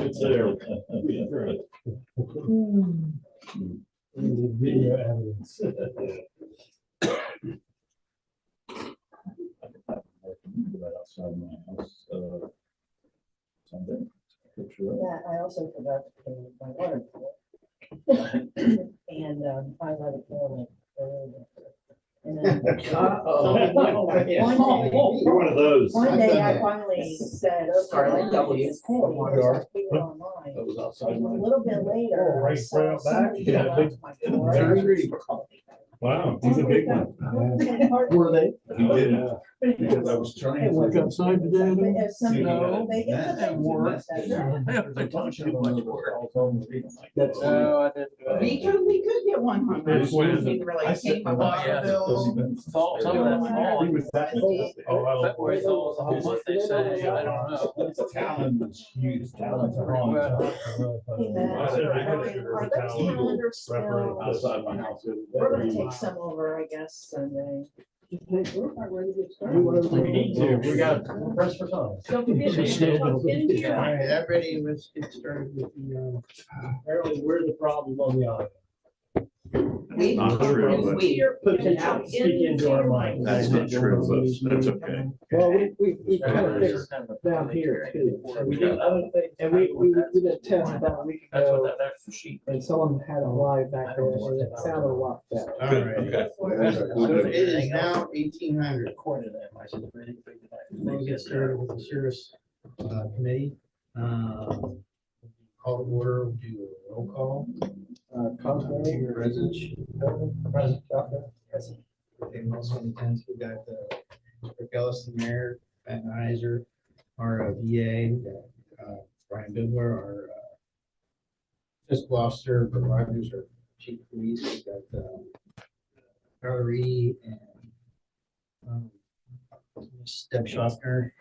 It's there. Video evidence. Outside my house, Sunday. Yeah, I also forgot to pay my water bill. And I let it go like earlier. And then You're one of those. one day I finally said, okay, Starlight I W. just pay, because I paid it online. That was And outside a my. little bit later, Oh, I right saw out back? somebody Yeah, go out big- to my door. Wow, he's a big one. Were they? He did it because I was trying to. Work outside today. But if somebody, No, they get the that things work. that said, There's a bunch of them that were all over the- That's. Oh, I didn't. We could get one hung up. There's one of them. Didn't really I pay said, my "Oh, water yeah. bill. Some of that's small. He was that close. February's always a whole month, they say. I don't know. Talon was huge. Talon's wrong. hey, Matt, are those calendars still? Outside my house. We're gonna take some over, I guess, Sunday. We need to. We got press for time. Yeah. All right, everybody, let's get started with the, apparently we're the problem on the audio. We- Not true, but- we- Potential speak into our mind. That's not true, but that's okay. Well, we kind of fixed down here too. We did other things. And we did a test about a week That's what ago, that extra sheet. and someone had a live back there, and it sounded a lot better. All right. Okay. So it is now 1800. Recorded it. I said, if anything big tonight, We'll get started with the service committee. Call to order, we'll do a roll call. Cosmo, Present. President Tucker. Okay, also in attendance, we got Rick Ellis, the mayor, Matt Iser, our VA, we got Brian Bidler, our fiscal officer, Bert Rogers, our chief of police, we got Valerie and Deb Schaffner.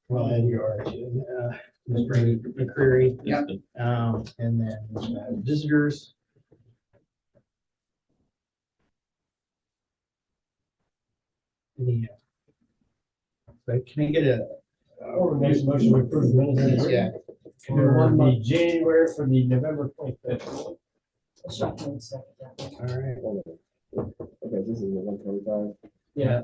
Well, Ed, you are, Ms. Brady McCreary. Yep. And then visitors. Yeah. But can I get a? Next motion to approve minutes. Yeah. For the January, for the November 25th. I'll shut one second. All right. Okay, this is the 125. Yeah.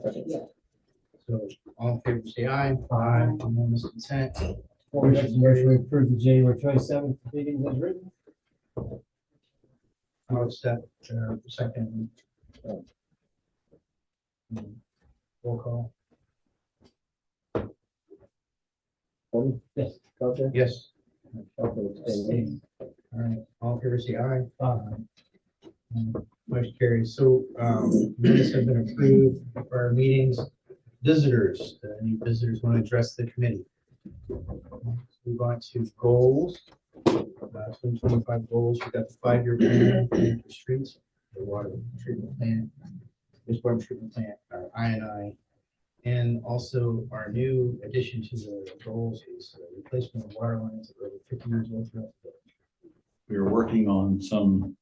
So all in favor, say aye. Aye. Unanimous consent. For next motion to approve the January 27th meetings as written. I'll accept second. Roll call. Yes. Okay. Yes. Okay. All right. All in favor, say aye. Motion carries. So minutes have been approved for our meetings. Visitors, any visitors want to address the committee? Move on to goals. 2025 goals. We've got the 5-year plan for streets, the water treatment plant, wastewater treatment plant, our I&I, and also our new addition to the goals is replacement of water lines that are over 50 years old throughout the village. We are working on some,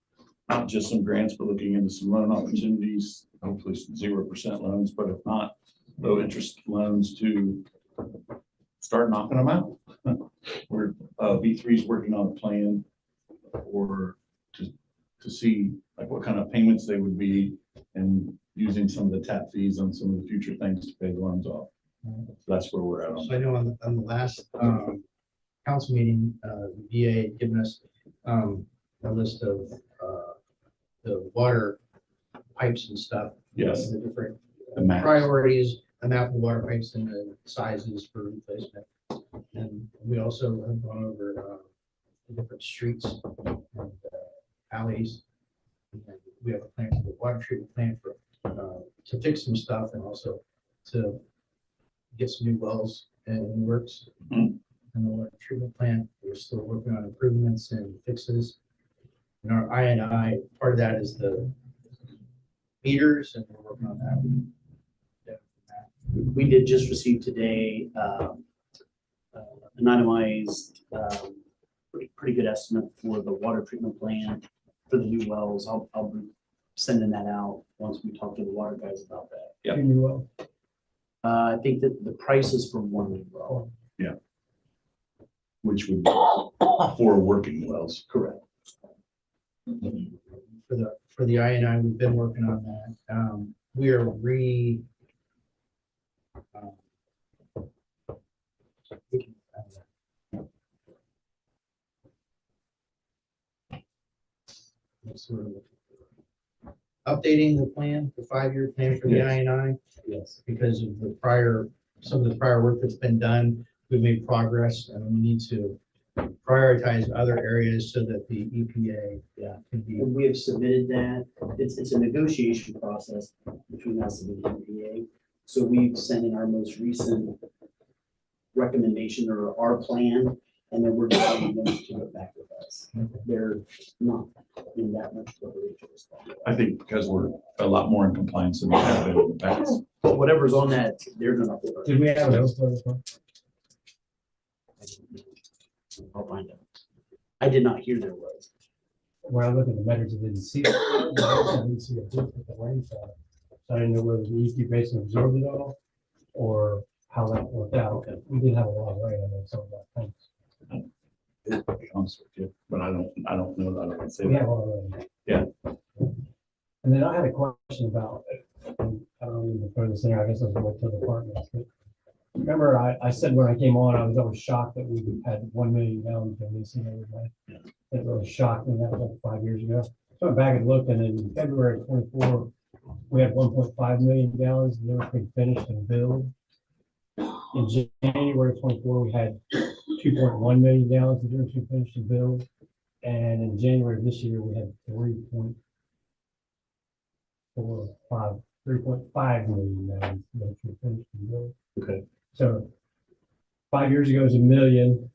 not just some grants, but looking into some loan opportunities, hopefully some 0% loans, but if not, low interest loans to start knocking them out. We're, V3 is working on a plan for, to see like what kind of payments they would be and using some of the tap fees on some of the future things to pay the loans off. So that's where we're at on So I know on the last council meeting, the VA had given us a list of the water pipes and stuff. Yes. The different the max. priorities, the map of water pipes and the sizes for replacement. And we also have gone over the different streets and alleys. And we have a plan for the water treatment plant for to fix some stuff and also to get some new wells in the works. Mhm. And the water treatment plant, we're still working on improvements and fixes. And our I&I, part of that is the meters, and we're working on that. We did just receive today an itemized, pretty good estimate for the water treatment plant for the new wells. I'll be sending that out once we talk to the water guys about that. Yep. Pretty well. I think that the price is for one new well. Yeah. which would be for working wells, correct? For the INI, we've been working on that. We are sort of updating the plan, the 5-year plan for the Yes. INI. Yes. Because of some of the prior work that's been done, we've made progress and we need to prioritize other areas so that the EPA can be. And we have submitted that. It's a negotiation process between us and the EPA. So we've sent in our most recent recommendation or our plan, and then we're going them to get back with us. They're not in that much of a hurry to respond. I think because we're a lot more in compliance than we have been in the past. But whatever's on that, they're gonna. Did we have those for this one? I'll find out. I did not hear there was. When I look at the measures, I didn't see it. I didn't see a dip with the rainfall. So I didn't know whether the East Basin absorbed it all or how that worked out. We did have a lot of rain on some of that things. To be honest with you, but I don't know that I can say We have that. a lot of rain. Yeah. And then I had a question about, and I don't even throw this in there, I guess I was going to the departments, but remember I said when I came on, I was always shocked that we had 1 million gallons of leasing every day. Yeah. It really shocked me. That was like 5 years ago. So I went back and looked, and in February of 24, we had 1.5 million gallons of everything finished and billed. In January of 24, we had 2.1 million gallons of everything finished and billed. And in January of this year, we had 3.5 million gallons of everything finished and billed. Okay. So 5 years ago it was 1 million.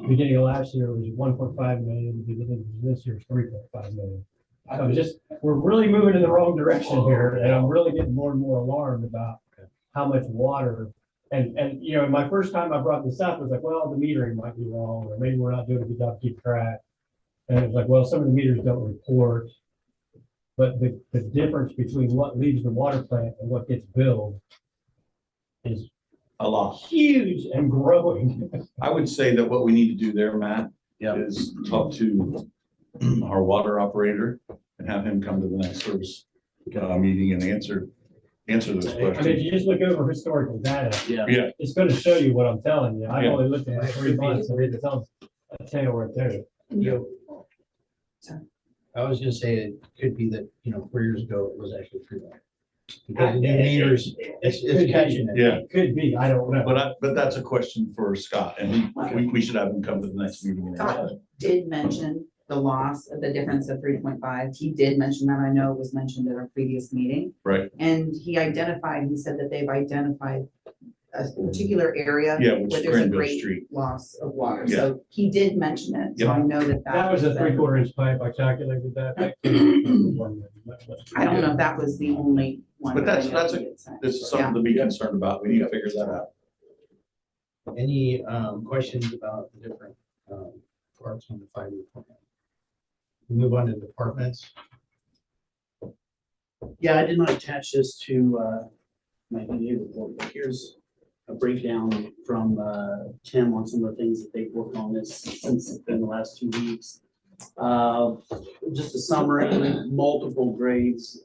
Beginning of last year it was 1.5 million. Beginning of this year it's 3.5 million. So we're really moving in the wrong direction here, and I'm really getting more and more alarmed about how much water. And you know, my first time I brought this up, it was like, well, the metering might be wrong, or maybe we're not doing a good job to keep track. And it was like, well, some of the meters don't report. But the difference between what leaves the water plant and what gets billed is A lot. huge and growing. I would say that what we need to do there, Matt, is talk to our water operator and have him come to the next service meeting and answer those I mean, if questions. you just look over historical data, Yeah, it's going to show you what I'm telling you. I've Yeah. only looked at it for 3 months, and it tells a tale right there. I was gonna say it could be that, 4 years ago, it was actually true. Because the new meters, it's catching it. yeah, It could be, I don't know. but that's a question for Scott, and we should have him come to the next meeting. and answer Scott did mention the loss of the difference of 3.5. He did mention that. I know it was mentioned at our previous meeting. Right. And he said that they've identified a particular area Yeah, where which is there's a Granville great Street. loss of water. Yeah. So he did mention it. So I know that That was a been- 3/4 inch pipe. I calculated that. I don't know if that was the only one. But that I that's- know that's he had said. This is something to be concerned about. We need to figure that out. Any questions about the different parts on the 5-year plan? Move on to departments. Yeah, I did not attach this to my DA report, but here's a breakdown from Tim on some of the things that they've worked on this since in the last 2 weeks. Just a summary, multiple graves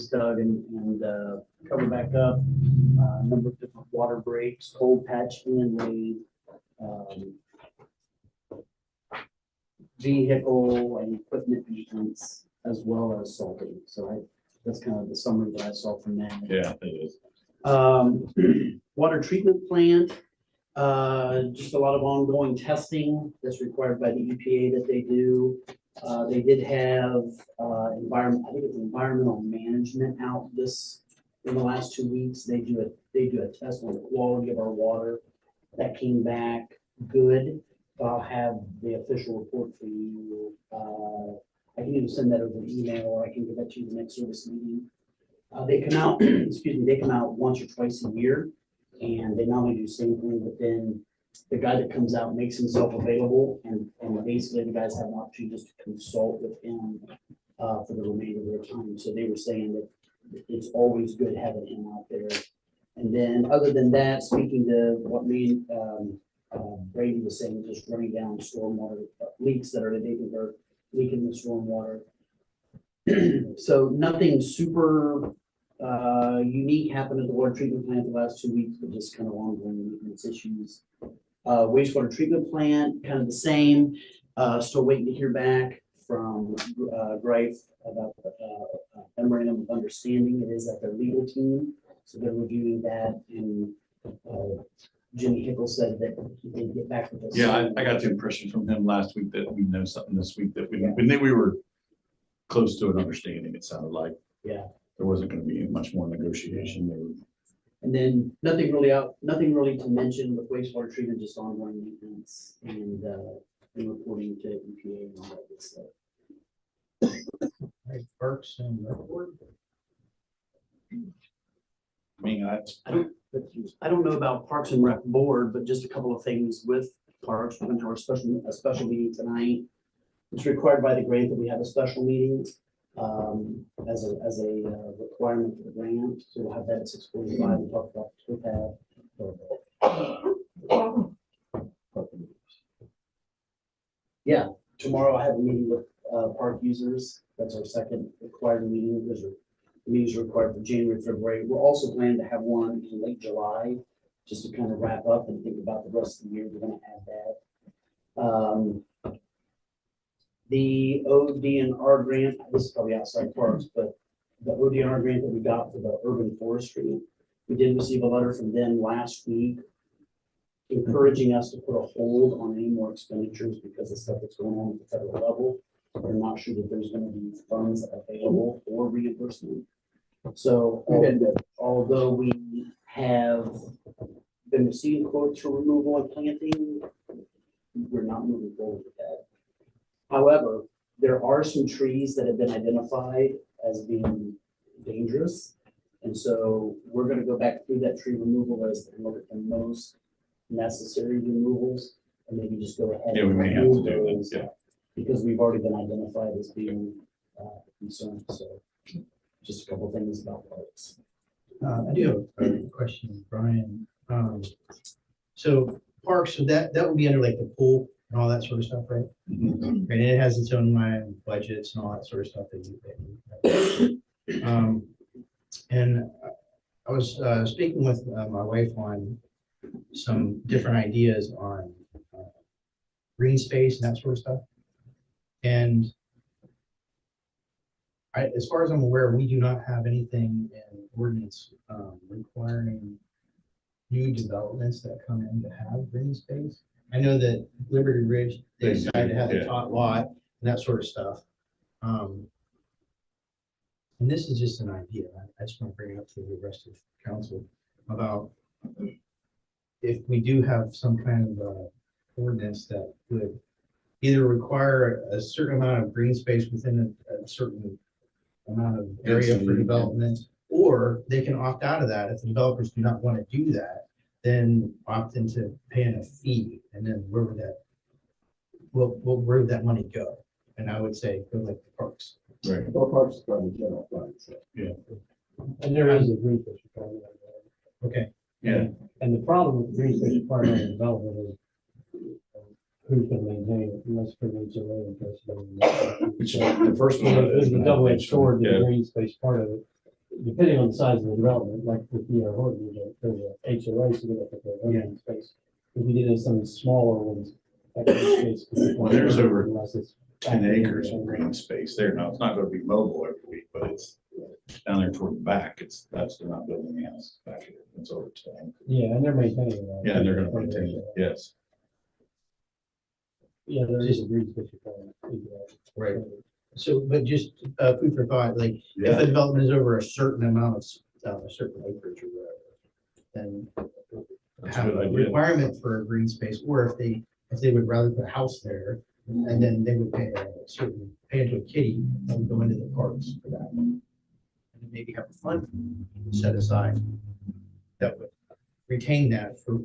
dug and covered back up. A number of different water breaks, cold patch and laid. Vehicle and equipment maintenance, as well as salting. So that's kind of the summary that I saw from that. Yeah, it is. Water treatment plant, just a lot of ongoing testing that's required by the EPA that they do. They did have I think it's environmental management out in the last 2 weeks. They do a test on the quality of our water. That came back good. I'll have the official report for you. I can either send that over email or I can give that to you the next service meeting. They come out, they come out once or twice a year, and they not only do sampling, but then the guy that comes out makes himself available, and basically the guys have an opportunity just to consult with him for the remainder of their time. So they were saying that it's always good having him out there. And then, other than that, speaking to what Brady was saying, just running down stormwater leaks that are, they think are leaking the stormwater. So nothing super unique happened at the water treatment plant the last 2 weeks, but just kind of ongoing maintenance issues. Wastewater treatment plant, kind of the same. Still waiting to hear back from Greif about memorandum of understanding. It is at their legal team, so they're reviewing that. And Jimmy Hickle said that he did get back with us. Yeah, I got the impression from him last week that we know something this week that we knew we were close to an understanding. It sounded like. Yeah. There wasn't going to be much more negotiation. They were, And then nothing really to mention with wastewater treatment, just ongoing maintenance and reporting to EPA and all that good stuff. Right, Parks and Rec Board. I mean, I don't know about Parks and Rec Board, but just a couple of things with Parks. We're gonna have a special meeting tonight. It's required by the grant that we have a special meeting as a requirement for the grant. So we'll have that at 6:45 and talk about that. Yeah, tomorrow I have a meeting with park users. That's our second required meeting. Those are meetings required for January, February. We're also planning to have one in late July, just to kind of wrap up and think about the rest of the year. We're gonna add that. The ODNR grant, this is probably outside parks, but the ODNR grant that we got for the urban forestry, we did receive a letter from them last week encouraging us to put a hold on any more expenditures because of stuff that's going on at the federal level. We're not sure that there's going to be funds available for reimbursement. So although we have been receiving quotes for removal and planting, we're not moving forward with that. However, there are some trees that have been identified as being dangerous. And so we're going to go back through that tree removal list and look at the most necessary removals and maybe just go ahead. yeah, we may have to do this. Yeah. Because we've already been identified as being concerned. So just a couple of things about parks. I do have a question, Brian. So parks, so that would be under like the pool and all that sort of stuff, right? Mhm. And it has its own line budgets and all that sort of stuff that you. And I was speaking with my wife on some different ideas on green space and that sort of stuff. And as far as I'm aware, we do not have anything in ordinance requiring new developments that come in to have green space. I know that Liberty Ridge, they decided to have the top lot and that sort of stuff. And this is just an idea. I just want to bring it up to the rest of council about if we do have some kind of ordinance that would either require a certain amount of green space within a certain amount of area for development, or they can opt out of that. If the developers do not want to do that, then opt into paying a fee. And then where would that, where would that money go? And I would say go like the parks. Right. Well, parks is probably general fund, so. And there is a green space requirement. Okay. Yeah. And the problem with green space requirement in development is who's gonna maintain it unless for HOA and person. Which the first one. There's a double-edged sword to Yeah. the green space part of it. Depending on the size of the development, like with the Horton, there's a HOA, so they have to put green space. If you get into some smaller ones, that green space. Well, there's over unless it's 10 acres of green space there. Now, it's not going to be mobile every week, but it's down there toward the back. They're not building a house back here. It's over 10. Yeah, and they're maintaining that. Yeah, and they're going to maintain it. Yes. Yeah, there is a green space requirement. Right. So, but just food for thought, like if a development is over a certain amount of a certain acreage or whatever, then That's a have good a idea. requirement for a green space, or if they would rather put a house there, and then they would pay into a kitty and would go into the parks for that. And then maybe have a fund set aside that would retain that for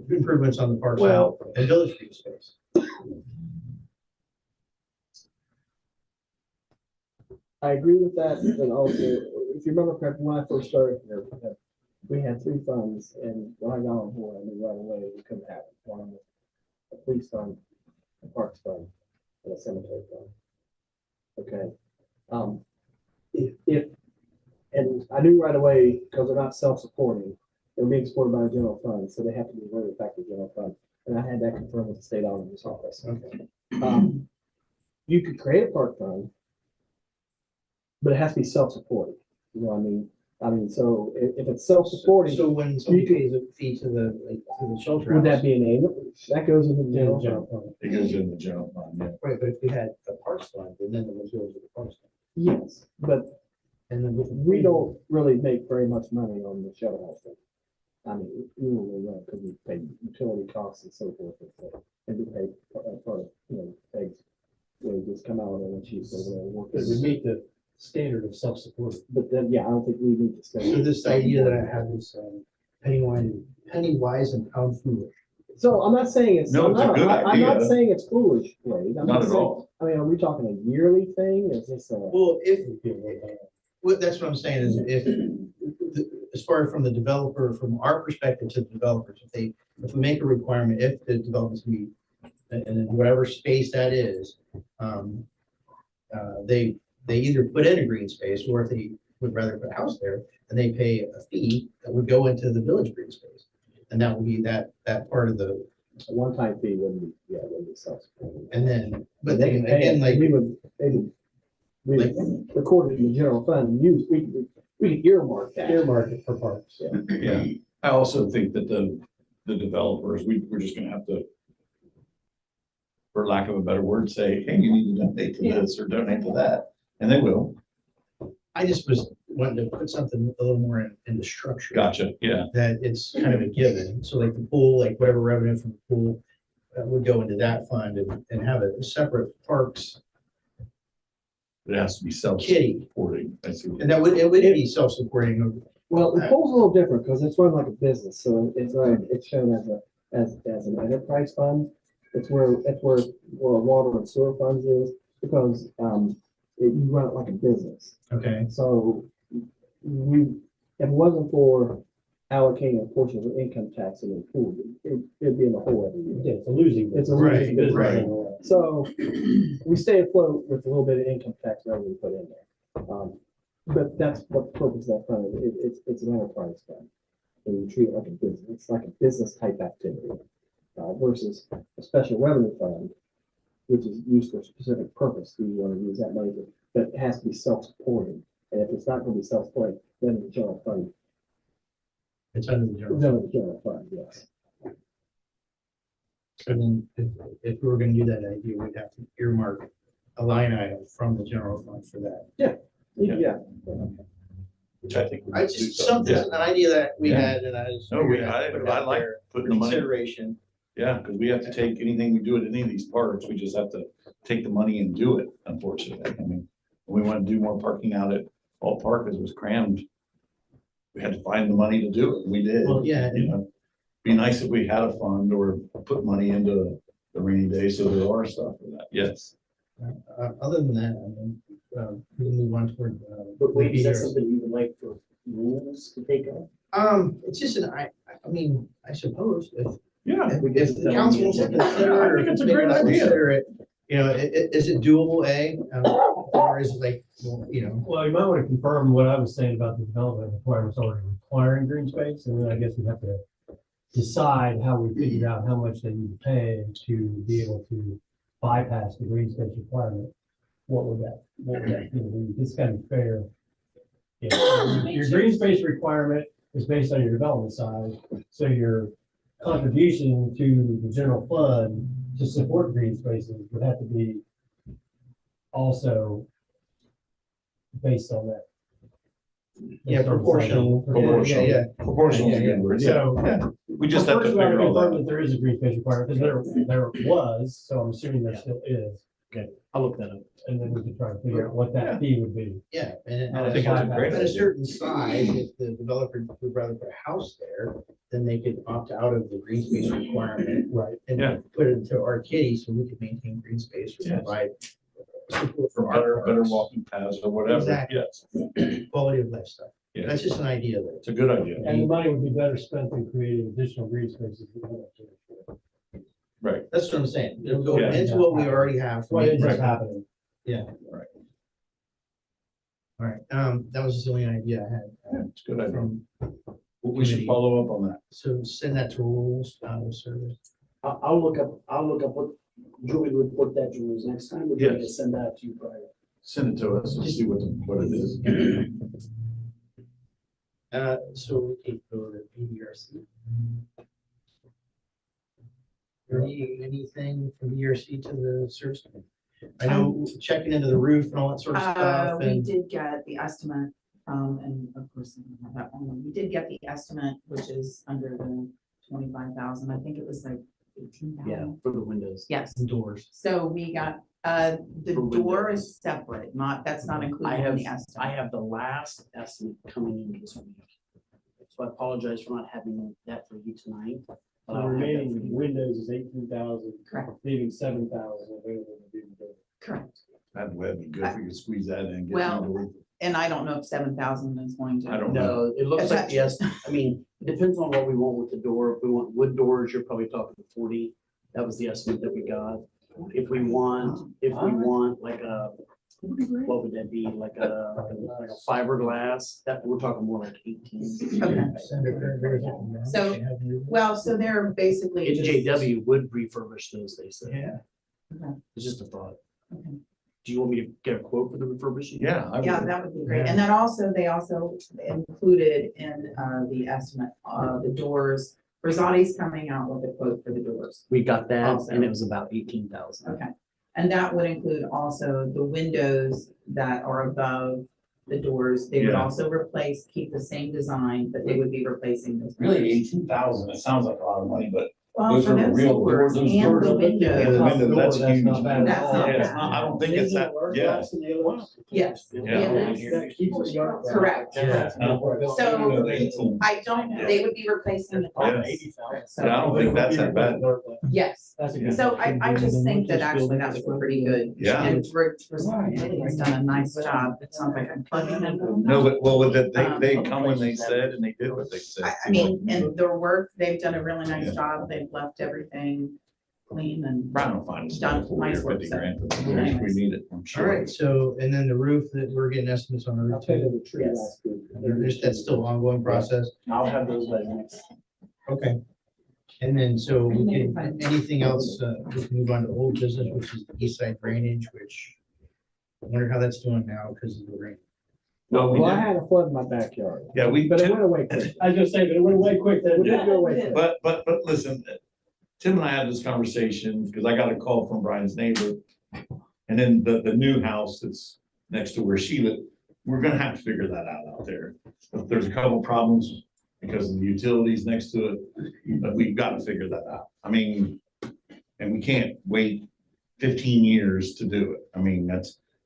improvements on the parks Well- and village green space. I agree with that, and also, if you remember correctly, when I first started here, we had 3 funds, and when I got on board, I knew right away we couldn't have it. One was police fund, a parks fund, and a cemetery fund. Okay. If, and I knew right away, because they're not self-supporting, they're being supported by the general fund, so they have to be reverted back to the general fund. And I had that confirmed with the state auditor's office. Okay. You could create a park fund, but it has to be self-supporting. You know what I mean? So if it's self-supporting, So when somebody pays a fee to the, like, to the shelter would that house, be an annual? That goes into the Yeah, general fund. It goes in the general fund, yeah. right, but if we had the parks fund, and then the materials of the parks fund, Yes, but and then with. we don't really make very much money on the shelter house thing. I mean, we don't really know because we pay utility costs and so forth. And we pay part of, eggs, wages come out and she's over there working. It would meet the standard of self-support. But then, yeah, I don't think we need to So spend. this idea that I have is penny wise and pound foolish. So I'm not saying it's. No, it's a I'm not- good I'm not idea. saying it's foolish, Wade. I'm Not at saying- all. I mean, are we talking a yearly thing? Is this a? Well, that's what I'm saying is as far from the developer, from our perspective to the developers, if we make a requirement, if the development's be, and in whatever space that is, they either put in a green space, or if they would rather put a house there, and they pay a fee that would go into the village green space. And that would be that part of the, A one-time fee wouldn't be, yeah, wouldn't be self-supporting. and then, but They then can pay again, it. like, We record it in the general fund and use, we could earmark that. Earmark it for parks. Yeah. Yeah, I also think that the developers, we're just gonna have to, for lack of a better word, say, hey, you need to donate to this or donate to that, and they will. I just was wanting to put something a little more in the structure. Gotcha, yeah, That it's kind of a given, so like the pool, like whatever revenue from the pool would go into that fund and have a separate parks it has to be kitty. self-supporting. I see. And it would be self-supporting. Well, the pool's a little different because it's run like a business, so it's shown as an enterprise fund. It's where water and sewer funds is, because you run it like a business. Okay, So if it wasn't for allocating a portion of the income tax in the pool, it'd be in the hole every year. Yeah, it's a losing. It's a Right, losing business. right. So we stay afloat with a little bit of income tax revenue put in there. But that's what the purpose of that fund is. It's an enterprise fund. And you treat it like a business. It's like a business type activity versus a special revenue fund, which is used for a specific purpose. You want to use that money, but it has to be self-supporting. And if it's not going to be self-supporting, then the general fund, it's under the general. then the general fund, yes. And then if we were gonna do that idea, we'd have to earmark a line item from the general fund for that. Yeah. Which I think. we I need to do just, something, Yeah. an idea that we Yeah. had, and I just. No, figured I'd put it I out like there putting for the money. consideration. Yeah, because we have to take anything we do at any of these parks, we just have to take the money and do it, unfortunately. I mean, we want to do more parking out at All Park because it was crammed. We had to find the money to do it, and we did. Well, yeah. You know, be nice if we had a fund or put money into the rainy day, so there are stuff for that, yes. Other than that, I mean, we'll move on toward. But wait, is that years. something you would like for rules to take up? It's just I mean, I suppose Yeah, if the council wants to consider it, or I think it's a if they great want to idea. consider it, is it doable, or is it like, Well, you might want to confirm what I was saying about the development requirements already requiring green space, and then I guess we have to decide how we figure out how much they need to pay to be able to bypass the green space requirement. What would that be? This kind of fair. Your green space requirement is based on your development size, so your contribution to the general fund to support green spaces would have to be also based on that. Yeah, proportional. Proportional. Yeah. Proportional is a good word, yeah. So. Yeah. We just have to First, we figure all confirm that. that there is a green space requirement, because there was, so I'm assuming there still is. Okay, I'll look that up. And then we can try to figure out what that fee would be. Yeah, and I think that's a great at a idea. certain size, if the developer would rather put a house there, then they could opt out of the green space requirement Right. and Yeah. put it into our kitty so we could maintain green space or Yes. provide support For for better our parks, walking paths or whatever, Exactly. yes. quality of life stuff. Yeah. That's just an idea there. It's a good idea. And the money would be better spent in creating additional green spaces. Right. That's what I'm saying. It'll go Yeah. into what we already have. That's why it's Right. just happening. All right, that was just the only idea I had. Yeah, it's a good idea. From, We should follow up on that. so send that to rules, service. I'll look up what, do you want me to report that to rules next time? Or do you want me to Yes. send that to you prior? Send it to us and see what it is. So we can go to BRC. Anything from BRC to the service? I know checking into the roof and all that sort of stuff We and. did get the estimate from, and of course, I don't have that one. We did get the estimate, which is under the 25,000. I think it was like 18,000. Yeah, for the windows. Yes. Doors. So we got, the For door windows. is separate, that's not included in the I estimate. have the last estimate coming in this week. So I apologize for not having that for you tonight. but The I'll have that for remaining you. windows is 18,000, Correct, leaving 7,000 available to do the building. correct. That'd be good if we could squeeze that in. and get Well, some door. And I don't know if 7,000 is going to. I don't know. No, it looks like, Attach- yes, I mean, it depends on what we want with the door. If we want wood doors, you're probably talking 40. That was the estimate that we got. If we want like a, what would that be? Like a fiberglass, that, we're talking more like 18. Okay. So, Well, so they're basically. just- JW would refurbish those, they said. Yeah. Okay. It's just a thought. Okay. Do you want me to get a quote for the refurbishing? Yeah. I Yeah, would. that would be great. And then also, they also included in the estimate, the doors. Rosati's coming out with a quote for the doors. We got that Also. and it was about 18,000. Okay. And that would include also the windows that are above the doors. They would Yeah. also keep the same design, but they would be replacing those. Really, windows. 18,000, it sounds like a lot of money, but Well, those for are the those real doors doors. Those and doors the are- windows. Yeah, the window, that's That's huge. not bad at That's all. not Yeah, it's bad. not, I don't think it's that, yeah. Yes. Yeah. That keeps it dark. Correct. Yeah. So I don't, they would be replacing the Yeah. glass. Yeah, I So, don't think that's that bad. yes. That's a good. So I just think that actually that's pretty good. Yeah. And Rosati has done a nice job. It sounds like I'm plugging in. No, but, well, with that, they come when they said, and they did what they said. I mean, and their work, they've done a really nice Yeah. job. They've left everything clean and. Brown will find us Done. about 40 or Nice work, 50 so. grand for the doors if we need it, I'm All sure. right, so, and then the roof that we're getting estimates on the I'll roof tell you too. the tree Yes. last week. That's still an ongoing process. I'll have those by next. Okay. And then, so we can, anything else, we can move on to old business, which is the east side drainage, which I wonder how that's doing now because of the rain. Well, we Well, I did, had a flood in my backyard. yeah, we, But it Tim- went away quick. I was gonna say, but it went away quick It then. did go away quick. but listen, Tim and I had this conversation, because I got a call from Brian's neighbor. And then the new house that's next to where she lived, we're gonna have to figure that out there. But there's a couple problems because of the utilities next to it, but we've got to figure that out. I mean, and we can't wait 15 years to do it. I mean,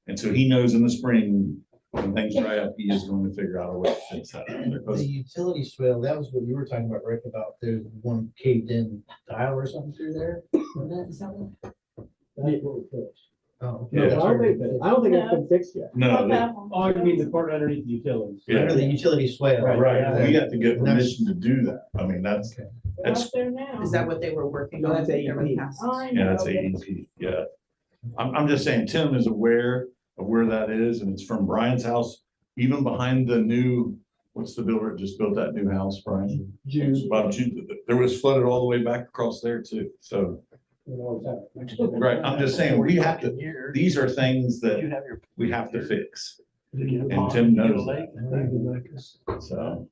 and so he knows in the spring, when things dry up, he is going to figure out a way to fix that. out there, 'cause- The utility swale, that was what you were talking about, Rick, about the one caved in tile or something through there? That's what we fixed. Oh, Yeah, No, okay. I don't think it's been fixed yet. No, Oh, you mean the part underneath the utilities? Yeah. Under the utility swale. right, we have to get permission to do that. I mean, that's, Is that what they were working No, on? that's They were AEP. passed? yeah, that's AEP, yeah. I'm just saying, Tim is aware of where that is, and it's from Brian's house, even behind the new, what's the builder that just built that new house, Brian? June. Bob Jude, there was flooded all the way back across there too, so, You know what's happening. right, I'm just saying, we have to, these are things that we have to fix. And Tim knows that, so,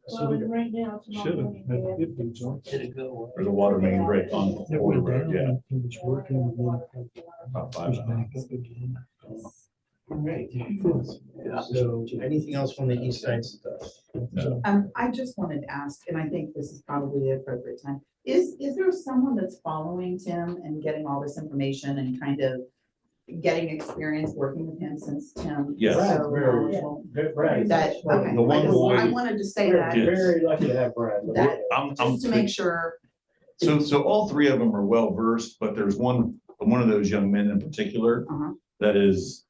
Right now, it's not Should've. running good. there's a water main break on the road, yeah, about 5 miles. So anything else from the east side stuff? No. I just wanted to ask, and I think this is probably the appropriate time, is there someone that's following Tim and getting all this information and kind of getting experience working with him since Tim? is Yes. so Very- knowledgeable? Brad, That, okay, The one I boy- wanted to say we're that, Yeah. very lucky to have Brad. That- I'm just to make sure, So all three of them are well versed, but there's one of those young men in particular Uh-huh. that is,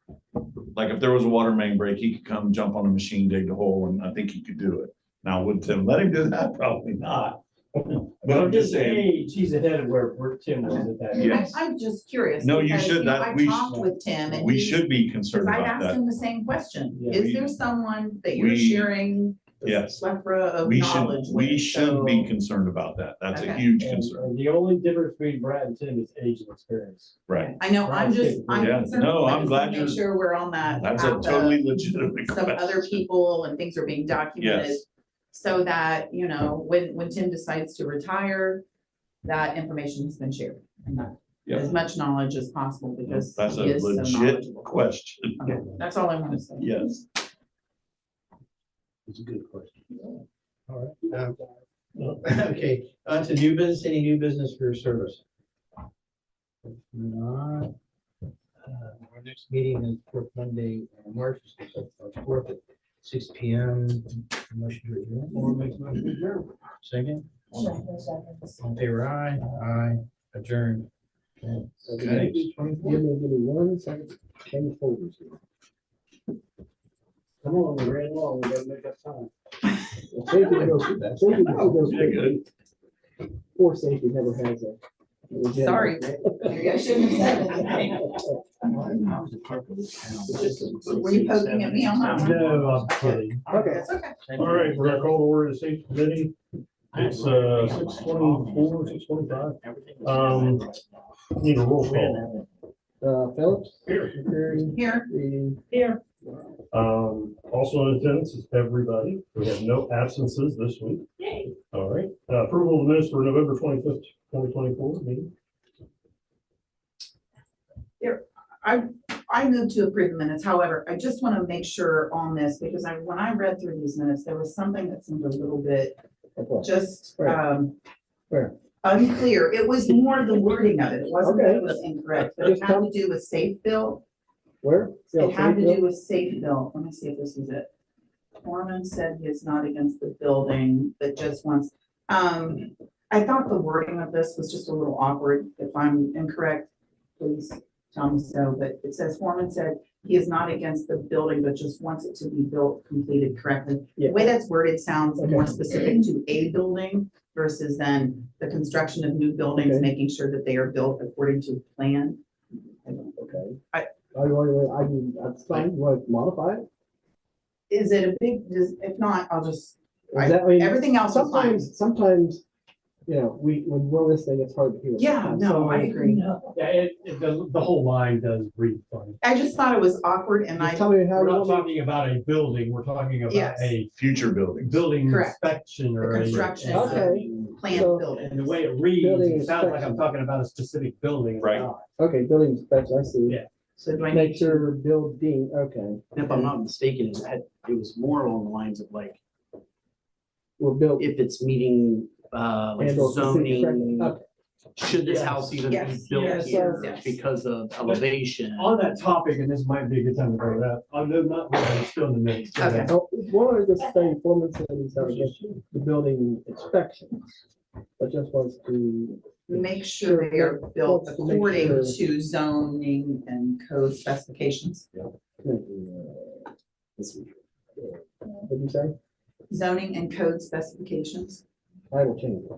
like, if there was a water main break, he could come jump on a machine, dig the hole, and I think he could do it. Now, would Tim let him do that? Probably not, But I'm just saying, Age, he's ahead of where Tim was at that. Yeah. age. I'm just curious. No, you because, should, know, that I we talked with Tim and we he's, should be because concerned I've about asked that. him the same question. Yeah. Is there someone that you're we- sharing the Yes. plethora of We knowledge should, with? we should be So- concerned about that. That's a Okay. huge And concern, the only difference between Brad and Tim is age and experience. right? I know, I'm Yeah. concerned. No, I I'm just glad wanna make you're- sure we're on that. That's a path of totally legitimate Some question. other people and things are being documented. Yes. So that, you know, when Tim decides to retire, that information has been shared. And that Yep. as much knowledge as possible because That's a he is so legit knowledgeable. question. Okay, that's all I want to say. Yes. It's a good question. All right. Okay, on to new business, any new business for your service? If not, our next meeting is fourth Monday, March 4th at 6 p.m. Motion to adjourn. Or make a motion to adjourn. Second, on favor, aye, aye, adjourned. Okay. Give me 1 second. 10 folders here. Come on, we ran long, we gotta make up time. Well, safety goes- safety goes Yeah, good. Poor safety never has a. an agenda. Sorry. Maybe I shouldn't have said anything. Were you poking at me on that one? No, I'm kidding. Okay. That's okay. All right, we're gonna call to order the safety committee. It's 6:24, 6:25. Need a roll call. Phillips. Here. McCreary, Here, Reading. Here, Also in attendance is everybody. We have no absences this week. yay. All right, approval of the minutes for November 25th, 2024 meeting. I moved to approve the minutes. However, I just want to make sure on this because when I read through these minutes, there was something that seemed a little bit Okay. just Where? Where? unclear. It was more the wording of it. It wasn't that Okay. it was incorrect, but it had to do with safe built. Where? It had to do with safe built. Let me see if this is it. Foreman said he is not against the building, but just wants, I thought the wording of this was just a little awkward. If I'm incorrect, please tell me so, but it says Foreman said he is not against the building, but just wants it to be built, completed correctly. Yeah. The way that's worded sounds Okay. more specific to a building versus then the construction of new buildings, Okay. making sure that they are built according to plan. Okay. I- That's fine. You want to modify it? Is it a big, if not, I'll just, Is that, I mean, everything else is fine. sometimes, you know, when we're listening, it's hard to hear. Yeah, sometimes. no, So, I agree. Yeah, the whole line does read funny. I just thought it was awkward and Just I, tell me how We're you not want me. talking about a building, we're talking about Yes. a Future buildings. building Correct. inspection the or a. construction Okay. planned So- building. And the way it reads, Building it sounds like I'm inspection. talking about a specific building. It's Right. not. Okay, building inspection, I see. Yeah. So do I Make need to, sure building, okay, If I'm not mistaken, it was more along the lines of like, we're built. if it's meeting, like and/or complete zoning, correct- Okay, should this Yes. house even be Yes. built Yes, here yes. because of elevation? On that topic, and this might be a good time to bring it up, I'm not really still in the mix. Okay. Oh, one of the same Foreman said he's not against the building inspection, but just wants to. make sure they are built Wants to make according sure- to zoning and code specifications? What did you say? Zoning and code specifications? I will change it.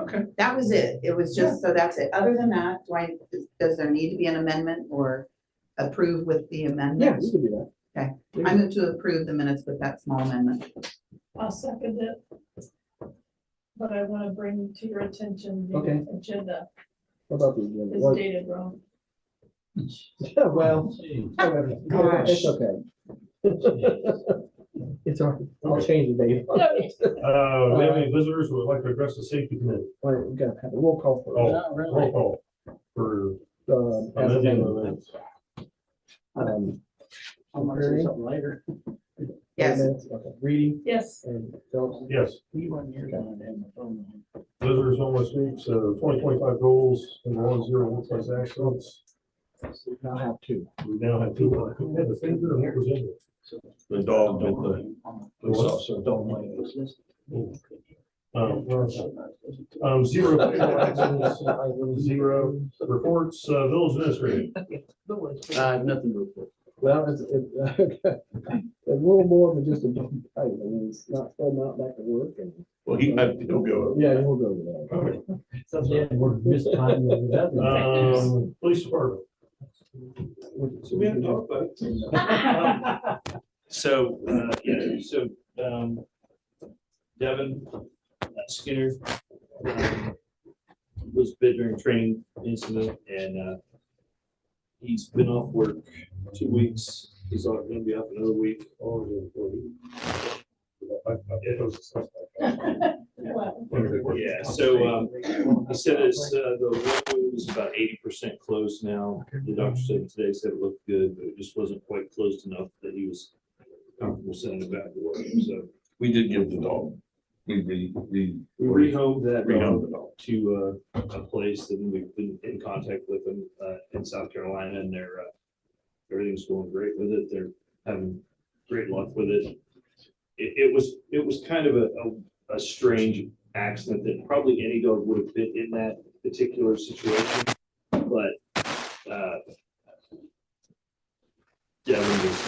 Okay. That was it. It was just, so that's it. Other than that, does there need to be an amendment or approve with the Yeah, amendment? you can do that. Okay. You I can- move to approve the minutes with that small amendment. I'll second it. But I want to bring to your attention Okay. the agenda What about the agenda? is What- dated wrong. Yeah, well, Gosh. it's okay. It's all right. I'll change the date. We have any visitors who would like to address the safety committee? All right, we gotta have a roll call for. Oh, roll call for As amending the amended. minutes. I'm gonna say something later. Yes. Okay, Reading Yes, and Phillips. Yes, We weren't here when I had my phone on. visitors only speaks, 2025 goals, and 1-0 workplace accidents. Now have two. We now have two. Who had the finger and what was in it? The dog bit the police officer. Zero fatal accidents, 0 reports, village administrator. Nothing to report. Well, it's a little more than just a dog bite. I mean, it's not, still not back to work and Well, he'll go. Yeah, we'll go with that. So, yeah, we're mistiming with that. Police department. So we haven't talked about it. So, Devin Skinner was bit during training incident and he's been off work 2 weeks. He's gonna be off another week. Yeah, so he said the wound is about 80% closed now. The doctor said today said it looked good, but it just wasn't quite closed enough that he was comfortable sending it back to work. So We did give the dog. We rehomed that rehomed the dog dog. to a place and we've been in contact with them in South Carolina and they're everything's going great with it. They're having great luck with it. It was kind of a strange accident that probably any dog would have been in that particular situation, but Devin was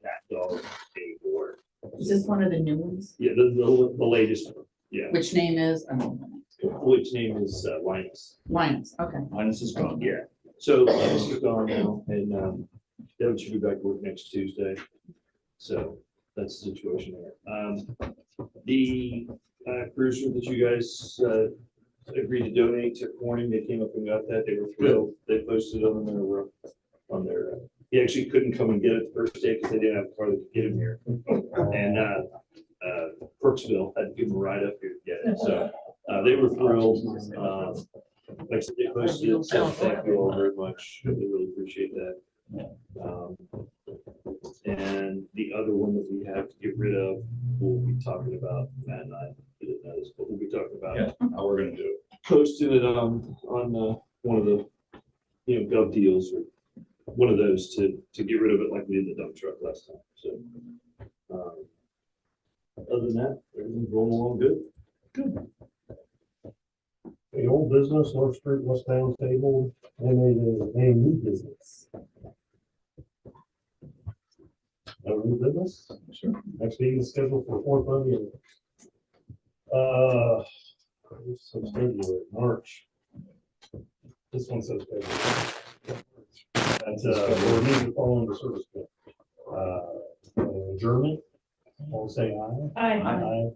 that dog anymore. Is this one of the new ones? Yeah, the latest one. Yeah, Which name is, which name is Linus. Linus, okay. Linus is gone. Yeah, so Linus is gone now, and Devin should be back to work next Tuesday. So that's the situation there. The cruiser that you guys agreed to donate to Corning, they came up and got that. They were thrilled. They posted it on their. He actually couldn't come and get it the first day because they didn't have a car that could get him here. And Crooksville had to give him a ride up here to get it. So they were thrilled. Like I said, they posted it. So thank you all very much. They really appreciate that. And the other one that we have to get rid of, we'll be talking about, Matt and I didn't know this, but we'll be talking about How we're gonna do it. posting it on one of the, gov deals or one of those to get rid of it like we did the dump truck last time. So, other than that, everything's rolling along good. The old business, North Street, West Down table, and a new business. No new business? Sure. Next meeting is scheduled for 4:30 so February, March. This one says February. And we're meeting following the service. Adjournment, all say aye. Aye. Aye.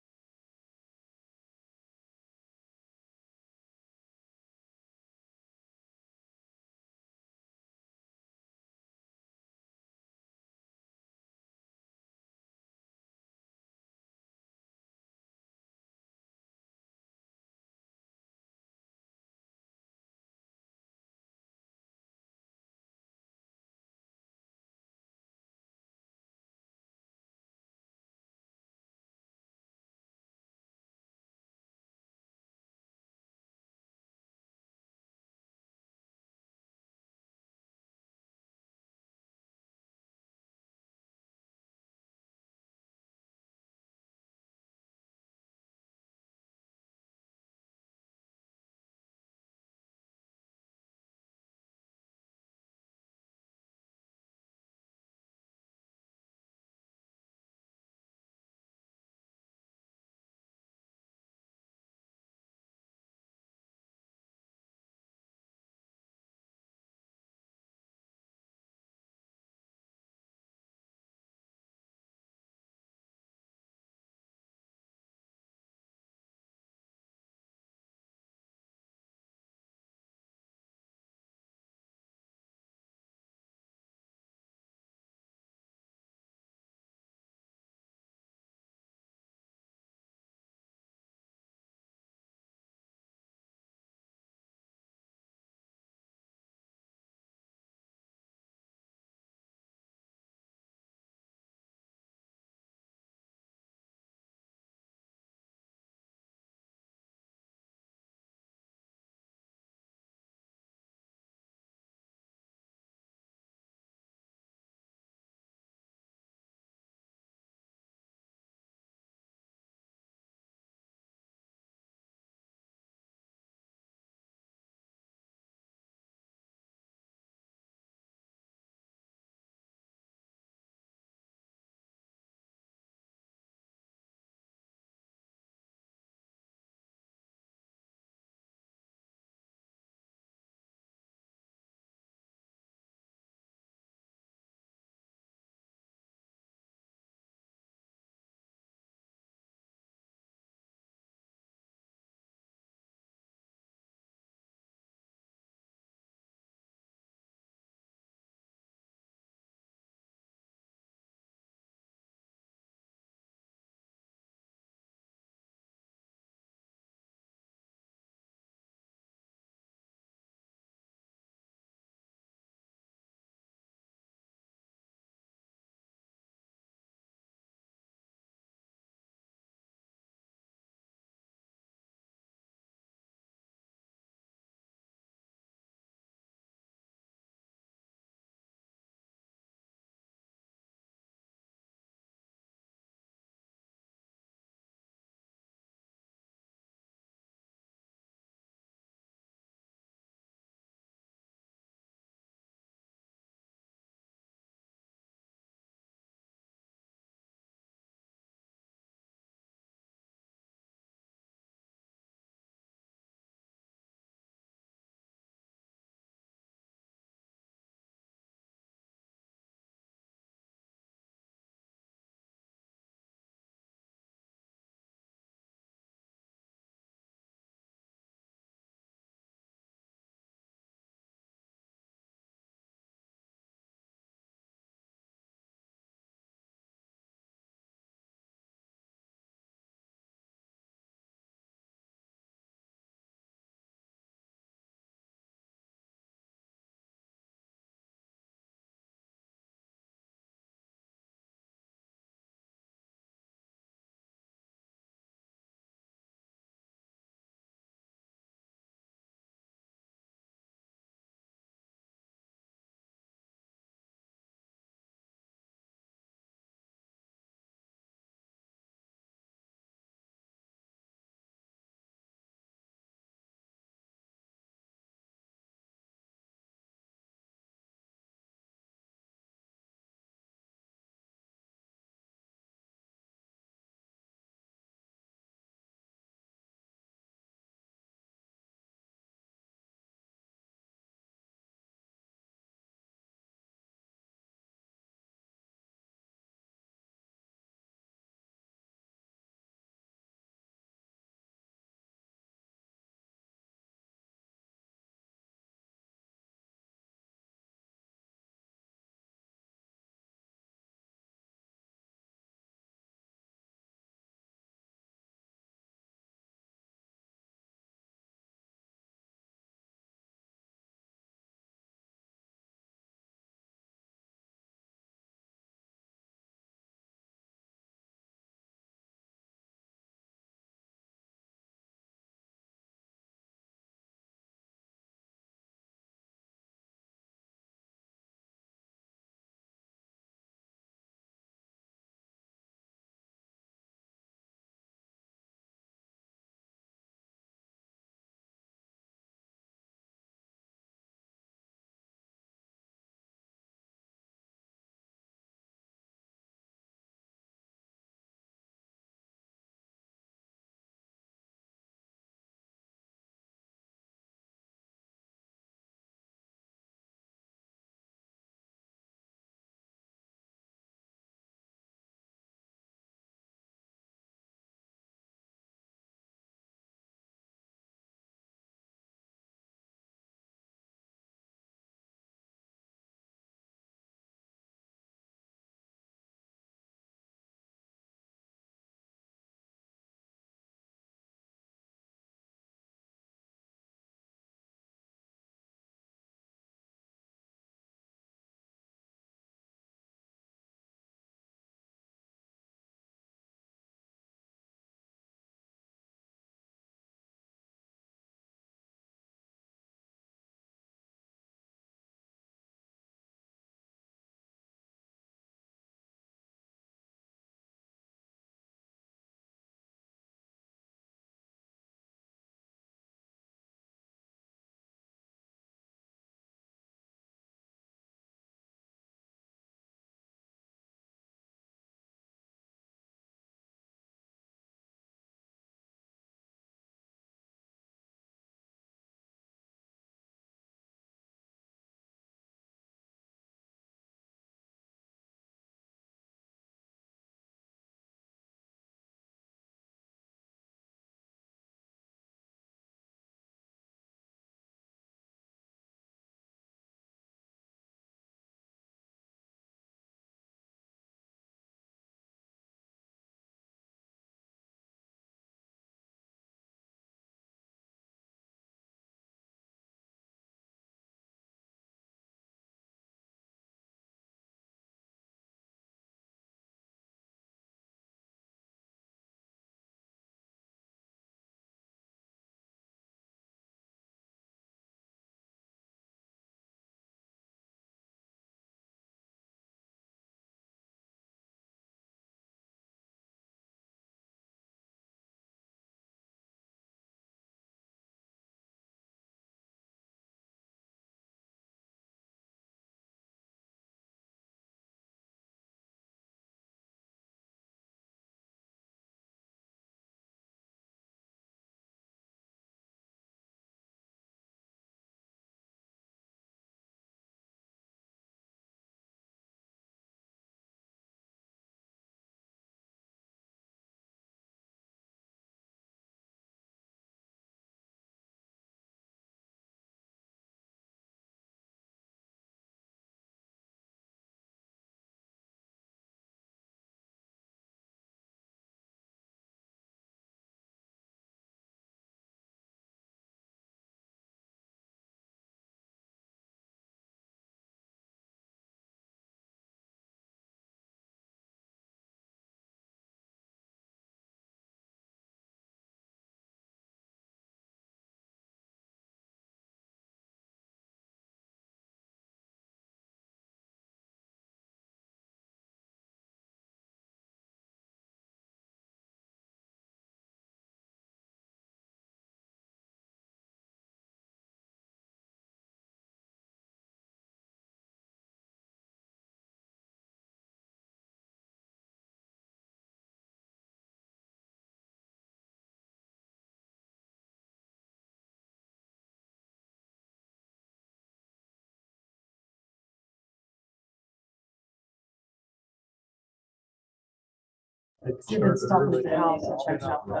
You can stop at the house and check out the.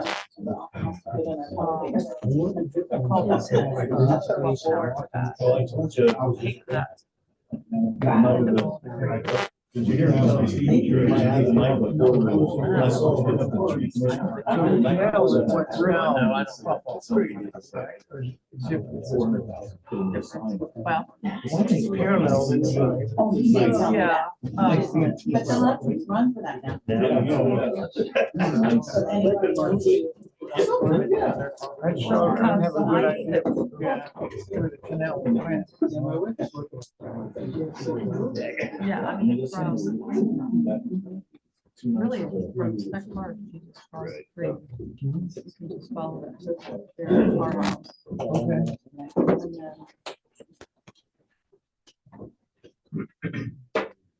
Call this in. Well, I told you. I'll take that. Did you hear how I see you? I had the night before. I saw him at the tree commissioner. Well. Parallel. Oh, he did tell me Yeah. that. But then let's run for that now. Yeah, I mean, from, really, from Spec Park, you just cross the creek. You can just follow it to their farmhouse. And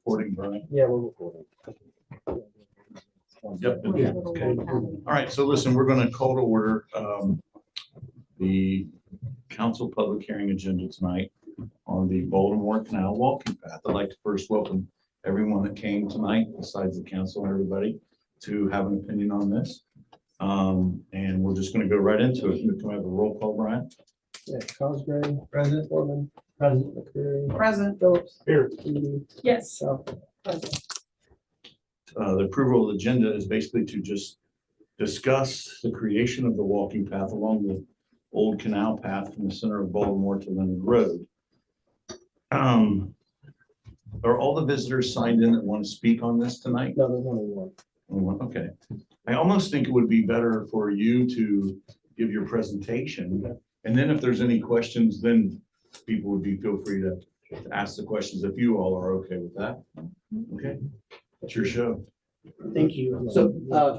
Recording, Brian. Yeah, we're recording. Yep. then- Okay. All right, so listen, we're gonna call to order the council public hearing agenda tonight on the Baltimore Canal walking path. I'd like to first welcome everyone that came tonight, besides the council and everybody, to have an opinion on this. And we're just gonna go right into it. Can we have a roll call, Brian? Yeah, Cosgrave, President Foreman, President McCreary, Present. Phillips. Here. Edie, Yes. South. The approval of the agenda is basically to just discuss the creation of the walking path along the old canal path from the center of Baltimore to Leonard Road. Are all the visitors signed in that want to speak on this tonight? No, there's only one. Only one? Okay. I almost think it would be better for you to give your presentation. And then if there's any questions, then people would feel free to ask the questions if you all are okay with that. Okay, it's your show. Thank you. So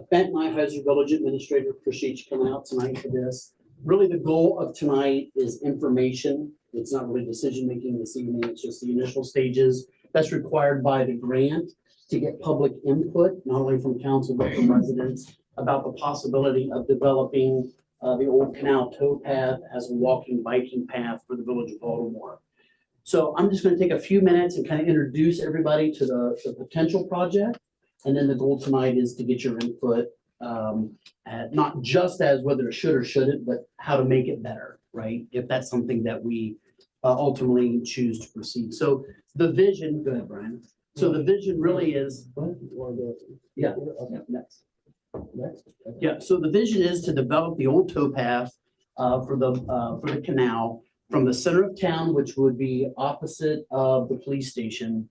Bent Nyheiser, Village Administrator, appreciate you coming out tonight for this. Really, the goal of tonight is information. It's not really decision-making this evening. It's just the initial stages that's required by the grant to get public input, not only from council, but from residents about the possibility of developing the old canal towpath as a walking, biking path for the village of Baltimore. So I'm just going to take a few minutes and kind of introduce everybody to the potential project. And then the goal tonight is to get your input, not just as whether it should or shouldn't, but how to make it better, right? If that's something that we ultimately choose to proceed. So the vision, go ahead, Brian. So the vision really is, yeah, next. Next. Yeah, so the vision is to develop the old towpath for the canal from the center of town, which would be opposite of the police station,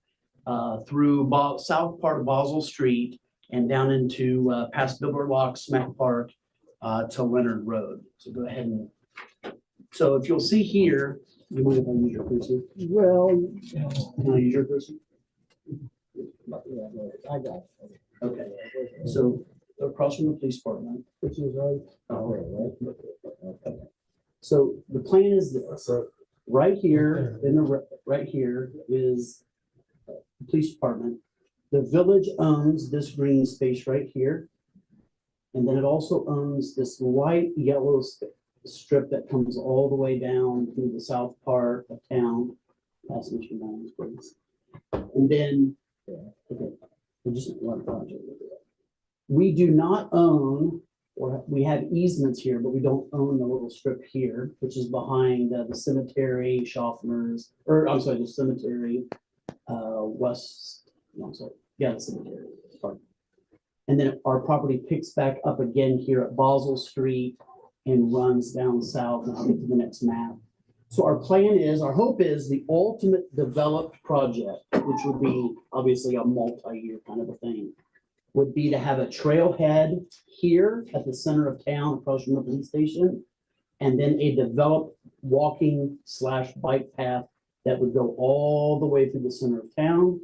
through south part of Boswell Street and down into past Billboard Lock, Smack Park, to Leonard Road. So go ahead and, so if you'll see here, you mind if I use your cursor? Well, Can I use your cursor? I got it. Okay, so across from the police department. Which is right. Oh, right. So the plan is this, right here, right here is the police department. The village owns this green space right here. And then it also owns this light yellow strip that comes all the way down through the south part of town. That's what you know, please. And then, okay, we just one project. We do not own, or we have easements here, but we don't own the little strip here, which is behind the cemetery, Schaffner's, or I'm sorry, the cemetery, west, no, I'm sorry, yeah, the cemetery. Sorry. And then our property picks back up again here at Boswell Street and runs down south, and I'll get to the next map. So our plan is, our hope is the ultimate developed project, which would be obviously a multi-year kind of a thing, would be to have a trailhead here at the center of town across from the police station, and then a developed walking / bike path that would go all the way through the center of town,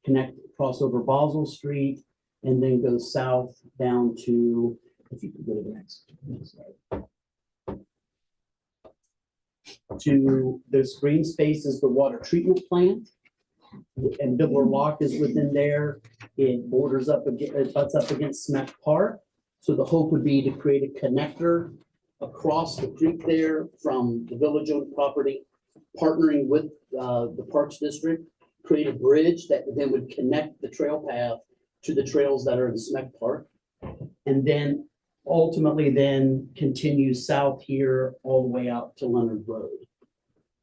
connect, cross over Boswell Street, and then go south down to, if you could go to the next slide. To this green space is the water treatment plant. And Billboard Lock is within there. It borders up, it butts up against Smack Park. So the hope would be to create a connector across the creek there from the village owned property, partnering with the Parks District, create a bridge that then would connect the trail path to the trails that are in Smek Park. And then ultimately then continue south here all the way out to Leonard Road.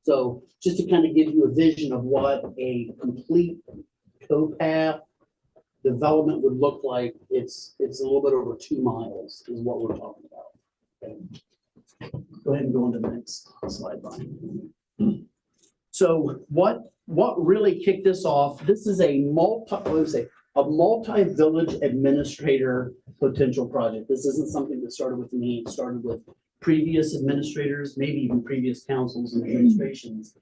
So just to kind of give you a vision of what a complete towpath development would look like, it's a little bit over 2 miles is what we're talking about. Okay. Go ahead and go on to the next slide, Brian. So what really kicked this off, this is a multi-village administrator potential project. This isn't something that started with me. It started with previous administrators, maybe even previous councils and administrations.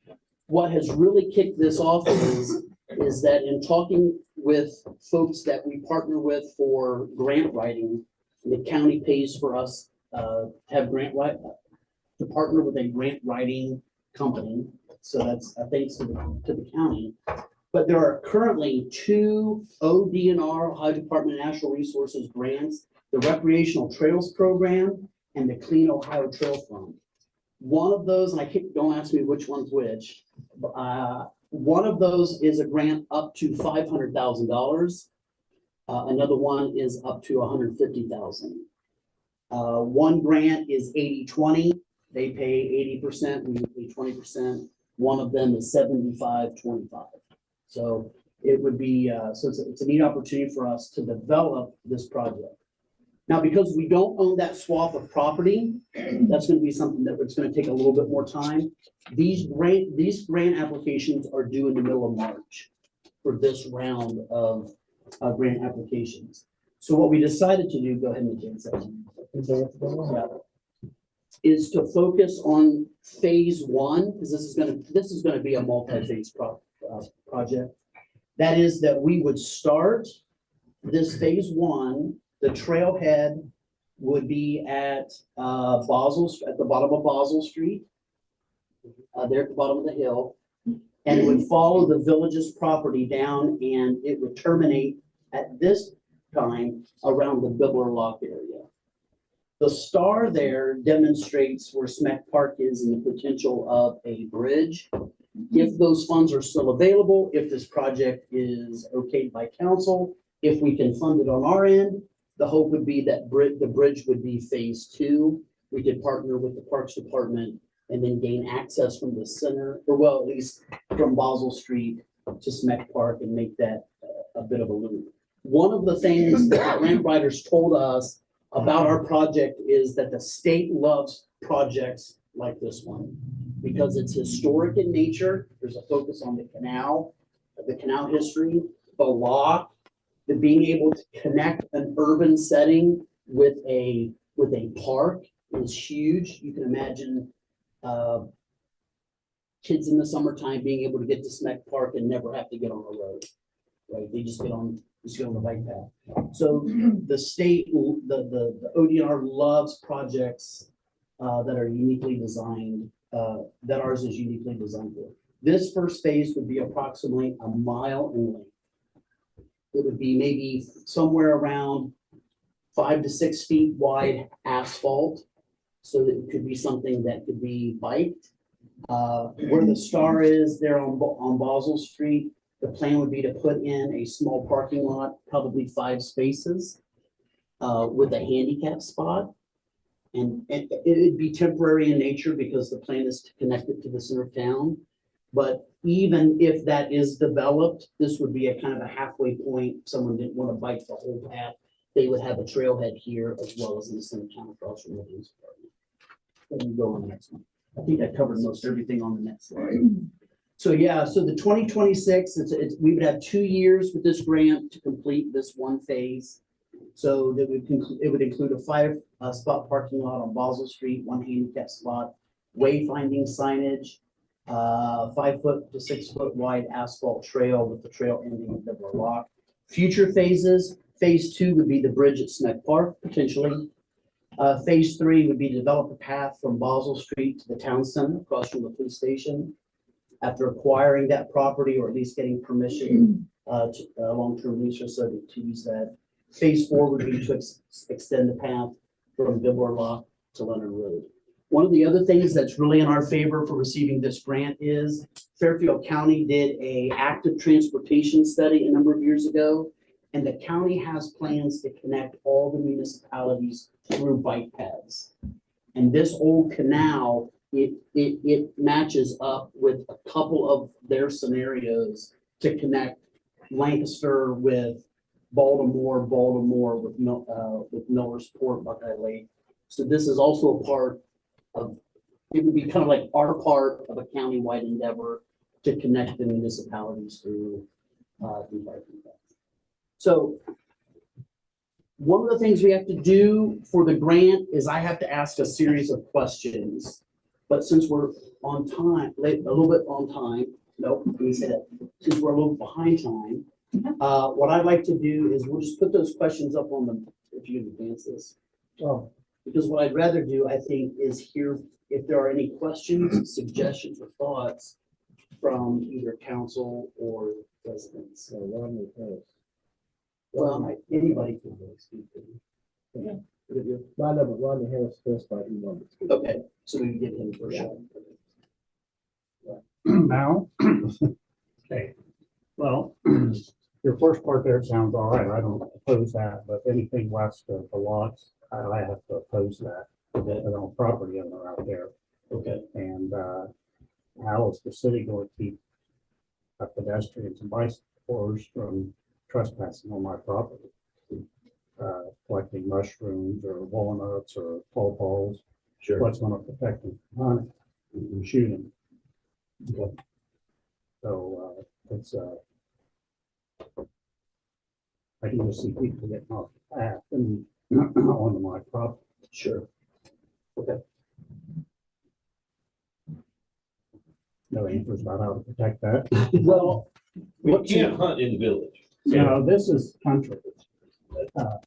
What has really kicked this off is that in talking with folks that we partner with for grant writing, the county pays for us to partner with a grant writing company. So that's thanks to the county. But there are currently 2 ODNR, Ohio Department of Natural Resources grants, the Recreational Trails Program and the Clean Ohio Trail Fund. One of those, and don't ask me which one's which, one of those is a grant up to $500,000. Another one is up to $150,000. One grant is 80-20. They pay 80%, we pay 20%. One of them is 75-25. So it would be, it's a neat opportunity for us to develop this project. Now, because we don't own that swath of property, that's going to be something that it's going to take a little bit more time. These grant applications are due in the middle of March for this round of grant applications. So what we decided to do, go ahead and again, is to focus on phase 1, because this is going to be a multi-phase project. That is that we would start this phase 1. The trailhead would be at the bottom of Basel Street, there at the bottom of the hill, and it would follow the village's property down, and it would terminate at this time around the Bibler Lock area. The star there demonstrates where Smek Park is and the potential of a bridge. If those funds are still available, if this project is okayed by council, if we can fund it on our end, the hope would be that the bridge would be phase 2. We could partner with the Parks Department and then gain access from the center, or well, at least from Basel Street to Smek Park and make that a bit of a loop. One of the things that the grant writers told us about our project is that the state loves projects like this one because it's historic in nature. There's a focus on the canal history, the lock, the being able to connect an urban setting with a park is huge. You can imagine kids in the summertime being able to get to Smek Park and never have to get on the road, right? They just get on the bike path. So the state, the ODNR loves projects that are uniquely designed, that ours is uniquely designed for. This first phase would be approximately 1 mile in length. It would be maybe somewhere around 5 to 6 feet wide asphalt, so that it could be something that could be biked. Where the star is there on Basel Street, the plan would be to put in a small parking lot, probably 5 spaces, with a handicap spot. And it'd be temporary in nature because the plan is to connect it to the center of town. But even if that is developed, this would be a kind of a halfway point. If someone didn't want to bike the whole path, they would have a trailhead here as well as in the center of town across from the police department. Let me go on the next one. I think I covered most everything on the next slide. So yeah, so the 2026, we would have 2 years with this grant to complete this one phase. So that it would include a 5 spot parking lot on Basel Street, 1 handicap spot, wayfinding signage, 5 foot to 6 foot wide asphalt trail with the trail ending at Bibler Lock. Future phases, phase 2 would be the bridge at Smek Park, potentially. Phase 3 would be to develop a path from Basel Street to the town center across from the police station. After acquiring that property, or at least getting permission to long-term lease or so to use that. Phase 4 would be to extend the path from Bibler Lock to Leonard Road. One of the other things that's really in our favor for receiving this grant is Fairfield County did an active transportation study a number of years ago, And the county has plans to connect all the municipalities through bike paths. And this old canal, it matches up with a couple of their scenarios to connect Lancaster with Baltimore with Millersport, Buckeye Lake. So this is also a part of, it would be kind of like our part of a countywide endeavor to connect the municipalities through bike paths. So one of the things we have to do for the grant is I have to ask a series of questions. But since we're on time, a little bit on time, nope, let me say that, since we're a little behind time, what I'd like to do is we'll just put those questions up on the, if you can advance this. Oh, Because what I'd rather do, I think, is hear if there are any questions, suggestions, or thoughts from either council or residents. Rodney Harris. Well, anybody can really speak. Yeah. Yeah. I know, but Rodney Harris first, but he wanted to speak. Okay, so we can get him for sure. Now? Okay, well, your first part there sounds all right. I don't oppose that, but anything west of the lots, I have to oppose that. Okay. I don't property owner out there. Okay. And how is the city going to keep pedestrians and bicyclers from trespassing on my property? Collecting mushrooms or walnuts or pawpaws. Sure. What's going to protect them from hunting and shooting? Okay. So it's I can just see people getting off the path and onto my property. Sure. Okay. No answers about how to protect that. Well, We can't hunt in the village. You know, this is country.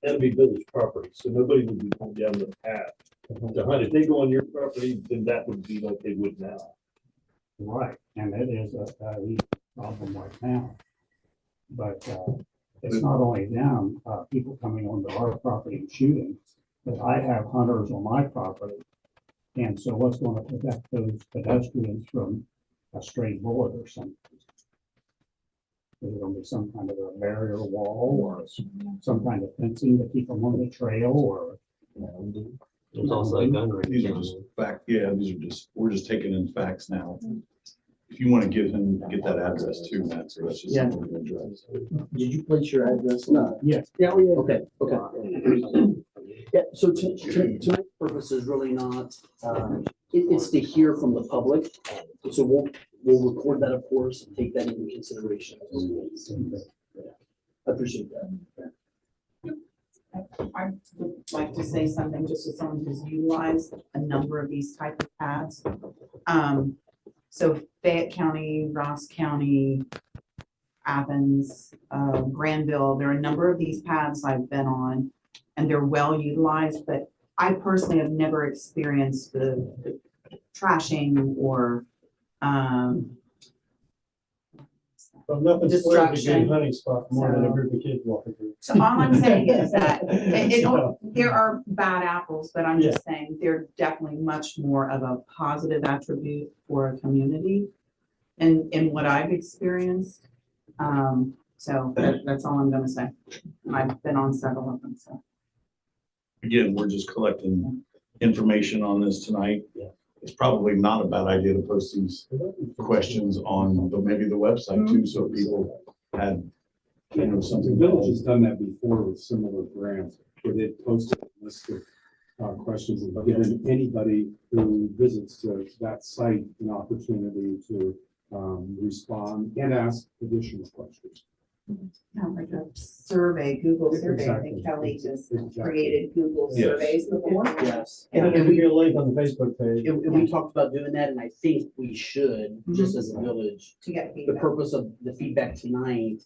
That'd be village property, so nobody would be going down the path to hunt. If they go on your property, then that would be like they would now. Right, and it is a huge problem right now. But it's not only them, people coming onto our property and shooting, but I have hunters on my property. And so what's going to protect those pedestrians from a stray bullet or something? Is there going to be some kind of a barrier wall or some kind of fencing to keep them on the trail or? There's also a gun range. These are just fact, yeah, we're just taking in facts now. If you want to get that address too, Matt, so that's just Yeah. something to address. did you place your address? No. Yes. Yeah, we have. Okay, okay. Yeah, so tonight's purpose is really not, it's to hear from the public. So we'll record that, of course, and take that into consideration. I appreciate that. I would like to say something just as someone who's utilized a number of these type of paths. So Fayette County, Ross County, Athens, Granville, there are a number of these paths I've been on and they're well utilized, but I personally have never experienced the trashing or, But nothing slows a Destruction. good hunting spot more than a So- group of kids walking through. so all I'm saying is that So- there are bad apples, but I'm just saying they're definitely much more of a positive attribute for a community and in what I've experienced. So that's all I'm gonna say. I've been on several of them, so. Again, we're just collecting information on this tonight. Yeah. It's probably not a bad idea to post these questions on maybe the website too, so people had, The something. village has done that before with similar grants, where they posted a list of questions and given anybody who visits that site an opportunity to respond and ask additional questions. Like a survey, Google survey, I think Kelly just created Google surveys before. Yes. And And there we, be a link on the Facebook page. and we talked about doing that, and I think we should, just as a village. To get The feedback. purpose of the feedback tonight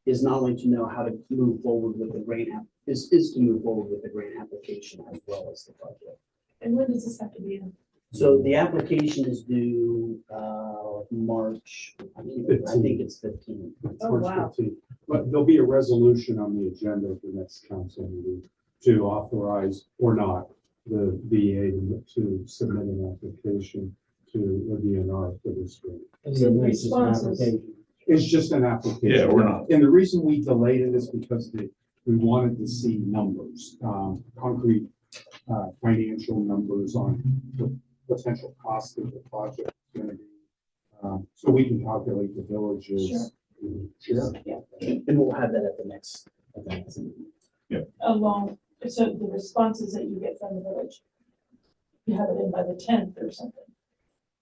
is not only to know how to move forward with the grant is to move forward with the grant application as well as the project. And when does this have to be in? So the application is due March, I think it's 15. It's Oh, March wow. 15th. But there'll be a resolution on the agenda of the next council meeting to authorize or not the VA to submit an application to the DNR for this grant. And the responses. It's just an application. Yeah, we're not. And the reason we delayed it is because we wanted to see numbers, concrete, financial numbers on the potential cost of the project is gonna be. So we can calculate the villages. Sure. And we'll have that at the next event. Along, so the responses that you get from the village, you have it in by the 10th or something.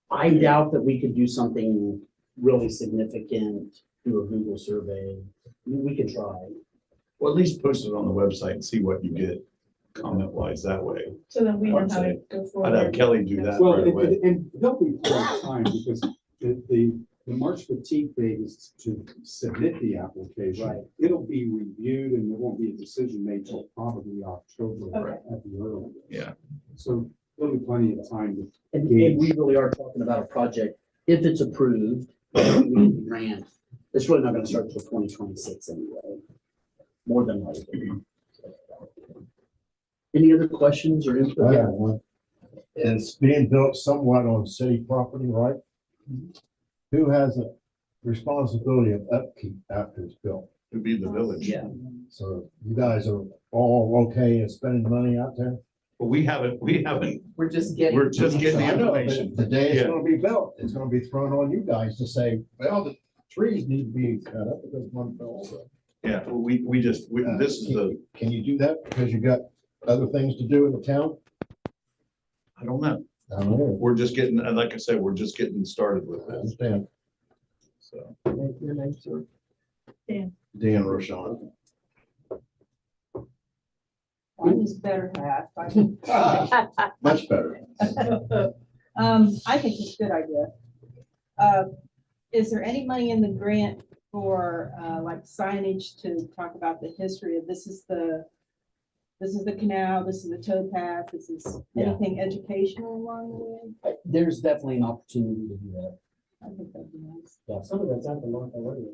I doubt that we could do something really significant through a Google survey. I mean, we could try. Well, at least post it on the website and see what you get comment wise that way. So then we know I'd how to say- go forward. I'd have Kelly do that Well, right away. and there'll be plenty of time because the March 15th date is to submit the application. Right. It'll be reviewed and there won't be a decision made till probably October Okay. at the earliest. Yeah. So there'll be plenty of time to. And we really are talking about a project, if it's approved, we get the grant, it's really not gonna start till 2026 anyway. More than likely. Any other questions or input? I have one. It's being built somewhat on city property, right? Who has a responsibility of upkeep after it's built? It'd be the village. Yeah. So you guys are all okay in spending money out there? But we haven't, We're just getting. we're just getting the I know, but information. the day it's Yeah. gonna be built, it's gonna be thrown on you guys to say, well, the trees need to be cut up because one fell over. Yeah, this is the, Can you do that because you got other things to do in the town? I don't know. I don't know. We're just getting, and like I said, we're just getting started with I this. understand. So. Your name, sir? Dan Rochon. Mine is better half. Much better. I think it's a good idea. Is there any money in the grant for, like signage to talk about the history of this is the canal, this is the towpath, this is Yeah. anything educational along the way? There's definitely an opportunity to do that. I think that'd be nice. Yeah. Some of that's out the North Already.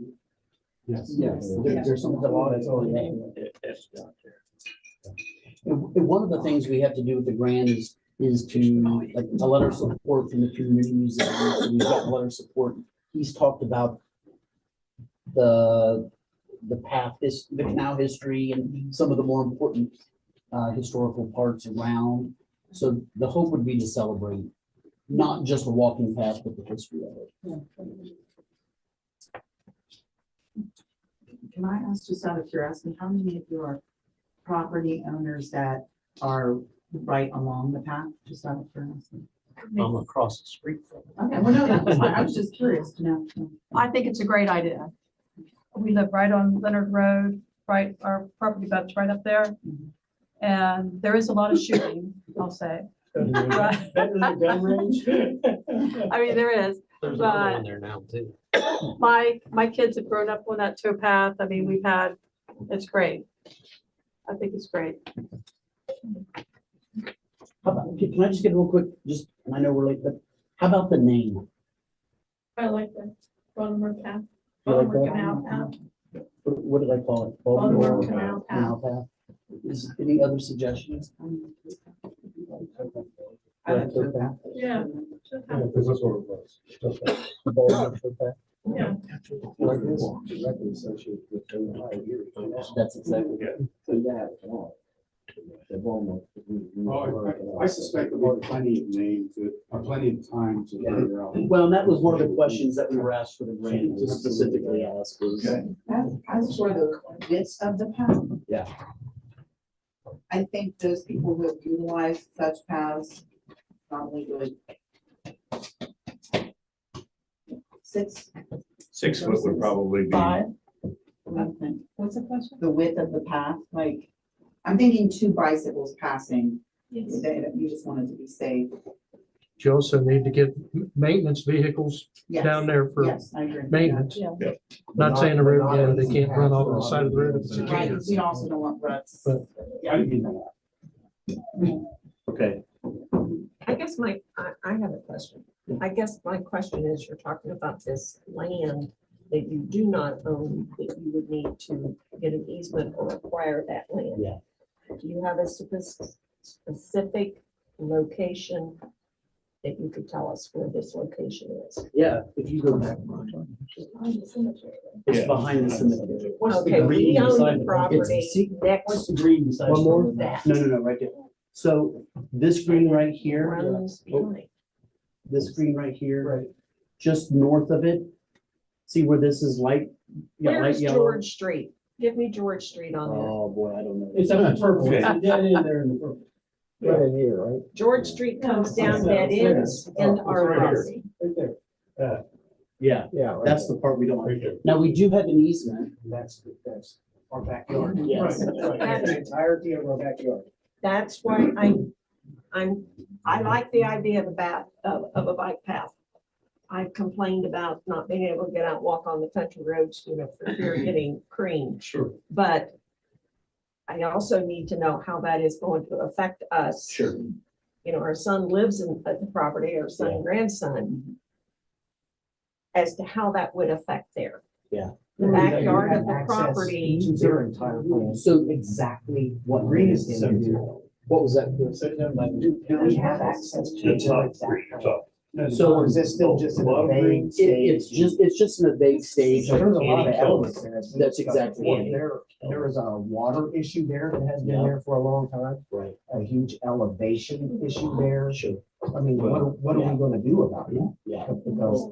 Yes. Yes, there's some of the law that's already there. And one of the things we have to do with the grant is to, like, a letter of support from the community museum. We've got a letter of support. He's talked about the path, the canal history and some of the more important historical parts around. So the hope would be to celebrate not just a walking path, but the history of it. Can I ask just out of curiosity, how many of you are property owners that are right along the path, just out of curiosity? I'm across the street from it. Okay, well, no, that's fine. I was just curious to know. I think it's a great idea. We live right on Leonard Road, right, our property butts right up there. And there is a lot of shooting, I'll say. Right. Better than gun range? I mean, there is. There's another one there now too. My kids have grown up on that towpath. I mean, it's great. I think it's great. How about, can I just get a real quick, just, and I know we're late, but how about the name? I like the Baltimore Path. You like Baltimore that? Canal Path. What did I call it? Baltimore Canal Canal Path. Is any other suggestions? I like towpath. Yeah. Because that's what it was. Yeah. Like this, directly associated with the high years. That's exactly. I suspect there'll be plenty of names, plenty of time to figure out. Well, and that was one of the questions that we were asked for the grant to specifically ask was. As for the width of the path. Yeah. I think those people who have utilized such paths probably would. 6. 6 foot would probably be. 5. What's the question? The width of the path, like, I'm thinking 2 bicycles passing. Yes. You just want it to be safe. You also need to get maintenance vehicles Yes. down there for Yes, I agree. maintenance. Yeah. Not saying the road, yeah, they can't run off the side of the road if it's a Right, can. we also don't want ruts. But- I didn't mean that. Okay. I guess I have a question. I guess my question is, you're talking about this land that you do not own, that you would need to get an easement or acquire that land. Yeah. Do you have a specific location that you could tell us where this location is? Yeah, if you go back, Behind the cemetery. it's Yeah. behind the cemetery. What's the Okay, we green own beside the the- property It's- next What's the green beside? One more? the- that No, right there. So this green right here, runs behind. this green right here, Right. just north of it. See where this is light? Yeah, light Where's yellow. George Street? Give me George Street on there. Oh, boy, I don't know. It's up in purple. It's a dead end there in the purple. Right in here, right? George Street comes down It's dead there. ends into our right here. property. Right there. Yeah, Yeah. right that's there. the part we don't Right like. there. Now, we do have an easement. That's our backyard. Yes. That's the entirety of our backyard. That's why I like the idea of a bike path. I've complained about not being able to get out and walk on the country roads, for fear of getting creamed. Sure. But I also need to know how that is going to affect us. Sure. Our son lives at the property, our son and grandson, as to how that would affect there. Yeah. The backyard of the property. To their entire plan. So Exactly what green is in there. what was that? Do we have access to? The top three, top. So Or is this still just in a Bottom green? vague stage? It's just in a vague stage. So there's a lot of Can't elements there. as we That's discussed exactly before. it. There is a water issue there that has been there for a long time, Right. a huge elevation issue there. Sure. I mean, what are we gonna do about it? Yeah. Because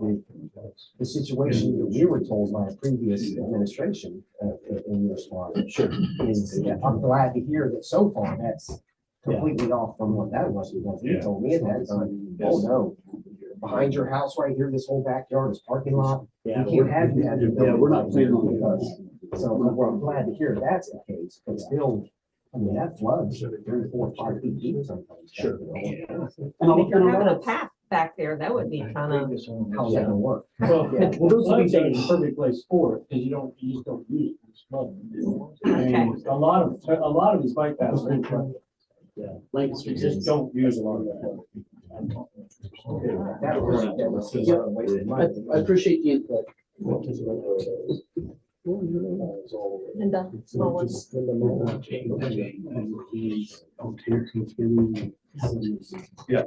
the situation that we were told by a previous administration in this one Sure. is, I'm glad to hear that so far that's completely off from what that was, because you told me at that time, oh no. Behind your house right here, this whole backyard is parking lot. Yeah. We can't have you have your Yeah, we're not building planning on because, so I'm glad to hear that's the case, but still, I mean, that floods 3, 4, 5 feet deep sometimes. Sure. If you're having a path back there, that would be kind of, How's that gonna work? Well, Yeah. well, those would be the perfect place for it, because you just don't use it. It's fun. And a lot of these bike paths are in front. Yeah. You just don't use a lot of that. That was a waste of money. I appreciate the input. Linda Mullins. Yeah.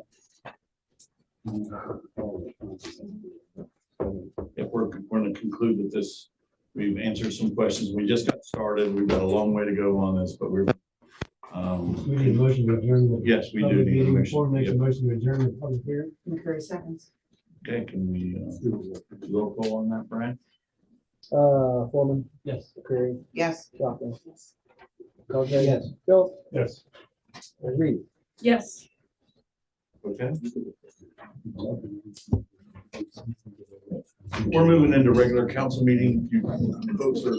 If we're going to conclude that this, we've answered some questions. We just got started. We've got a long way to go on this, but we're. We need a motion to adjourn. the Yes, we do public need a meeting. motion. Before we make a Yep. motion to adjourn the public hearing. McCurry seconds. Okay, can we, roll call on that, Brian? Foreman, Yes. Curry, Yes. Joplin. Conrad, Yes. Bill, Yes. and Reed. Yes. Okay. We're moving into regular council meeting. You folks are,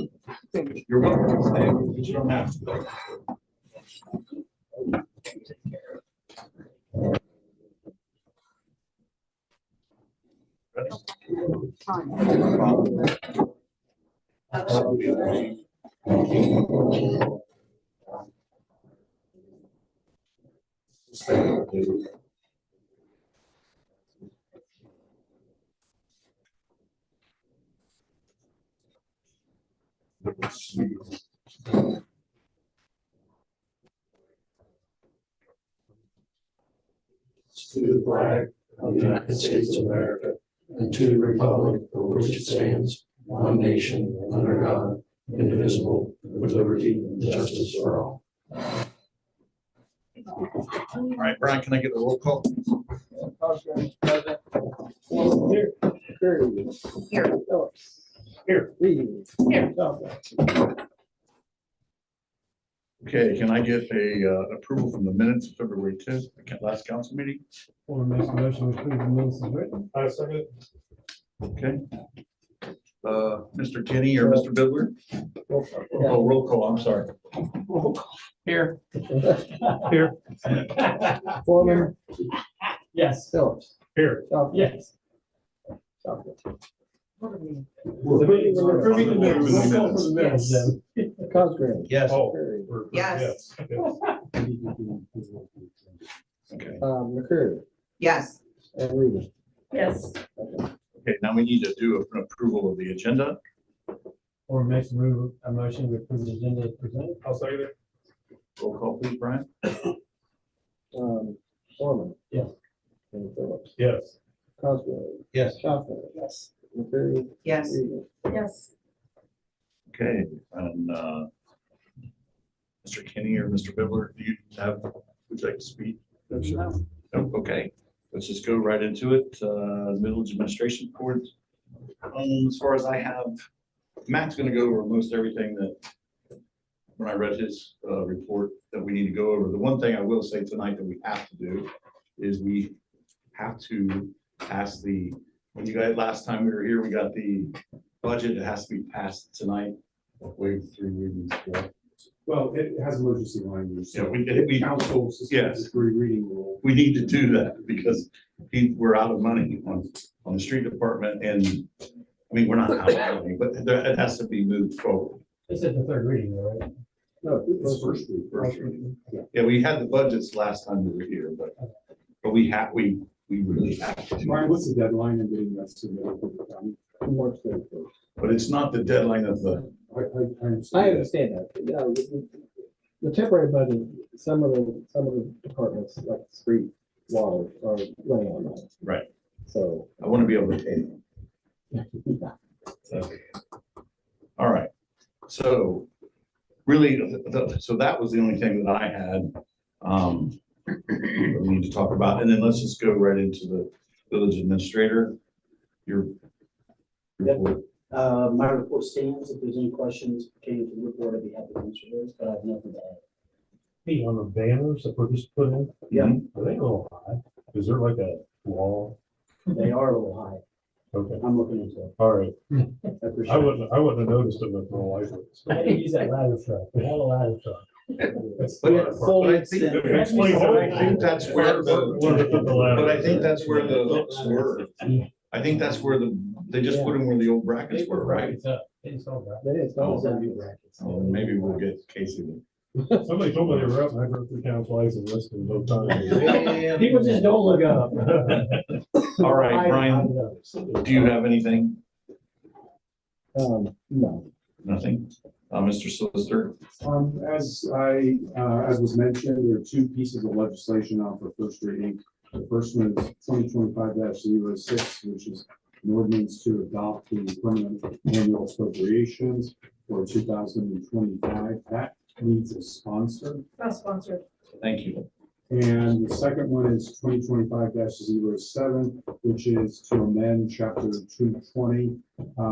you're welcome to stay, but you don't have to. To the flag of the United States of America and to the republic for which it stands, one nation, under God, indivisible, with liberty and justice for all. All right, Brian, can I get a roll call? Here. Curry. Here. Phillips. Here. Reed. Here. Joplin. Okay, can I get a approval from the minutes of February 10th, the last council meeting? Or make a motion to approve the minutes as written. I second. Okay. Mr. Kenny or Mr. Bidler? Yeah. Oh, roll call, I'm sorry. Here. Here. Foreman, Yes. Phillips. Here. Joplin. Yes. Joplin. We're approving the minutes. Roll call for the minutes then. Cosgrave. Yes. Oh. Curry. Yes. Okay, McCurry Yes. and Reed. Yes. okay, now we need to do an approval of the agenda. Or makes a motion to approve the agenda as presented. I'll second it. Roll call, please, Brian. Foreman. Yes. Danny Phillips, Yes. Cosgrove, Yes. Schaffner, Yes. McCreary, Yes. Reader. Yes. Okay, and, Mr. Kenny or Mr. Bibler, do you have, would you like to speak? No, sir. No, okay, let's just go right into it. Village administration report. As far as I have, Matt's gonna go over most everything that, when I read his, report, that we need to go over. The one thing I will say tonight that we have to do is we have to pass the, when you guys, last time we were here, we got the budget, it has to be passed tonight. Waive 3 readings. Correct? Well, it has emergency language. Yeah, so we council yes. suspends the 3 reading rule. We need to do that because we're out of money on the street department and, I mean, we're not out of money, but it has to be moved forward. This is the third reading, though, right? No, It's first read. First reading. Yeah, we had the budgets last time we were here, but we really have to. Brian, what's the deadline in getting that submitted to the county? March 31st. But it's not the deadline of the, I understand that. Yeah, the temporary budget, some of the departments, like street, water, are running on that. right. So. I want to be able to pay them. So, all right, so really, so that was the only thing that I had that we need to talk about, and then let's just go right into the village administrator. Your report. My report stands. If there's any questions pertaining to the report, I'd be happy to answer those, but I have nothing to add. Hey, on the banners that we're just putting in, Yeah, are they a little high? Is there like a wall? they are a little high. Okay, I'm looking into it. all right. I appreciate I it. wouldn't have noticed it with the lights. I think use that ladder truck, we have a ladder truck. But I think, Explain I think that's where but I think the. that's where the hooks were. I think that's where they just put them where the old brackets were, right? It's up, it's all right. That is, Oh, exactly Well, maybe we'll get Casey. Somebody told me they were up, and I drove through council lights and listened both times. People just don't look up. All right, Brian, do you have anything? No. Nothing? Mr. Solicitor? As was mentioned, there are 2 pieces of legislation on for first reading. The first one is 2025-06, which is an ordinance to adopt the permanent annual appropriations for 2025. That needs a sponsor. Not sponsored. Thank you. And the second one is 2025-07, which is to amend chapter 220,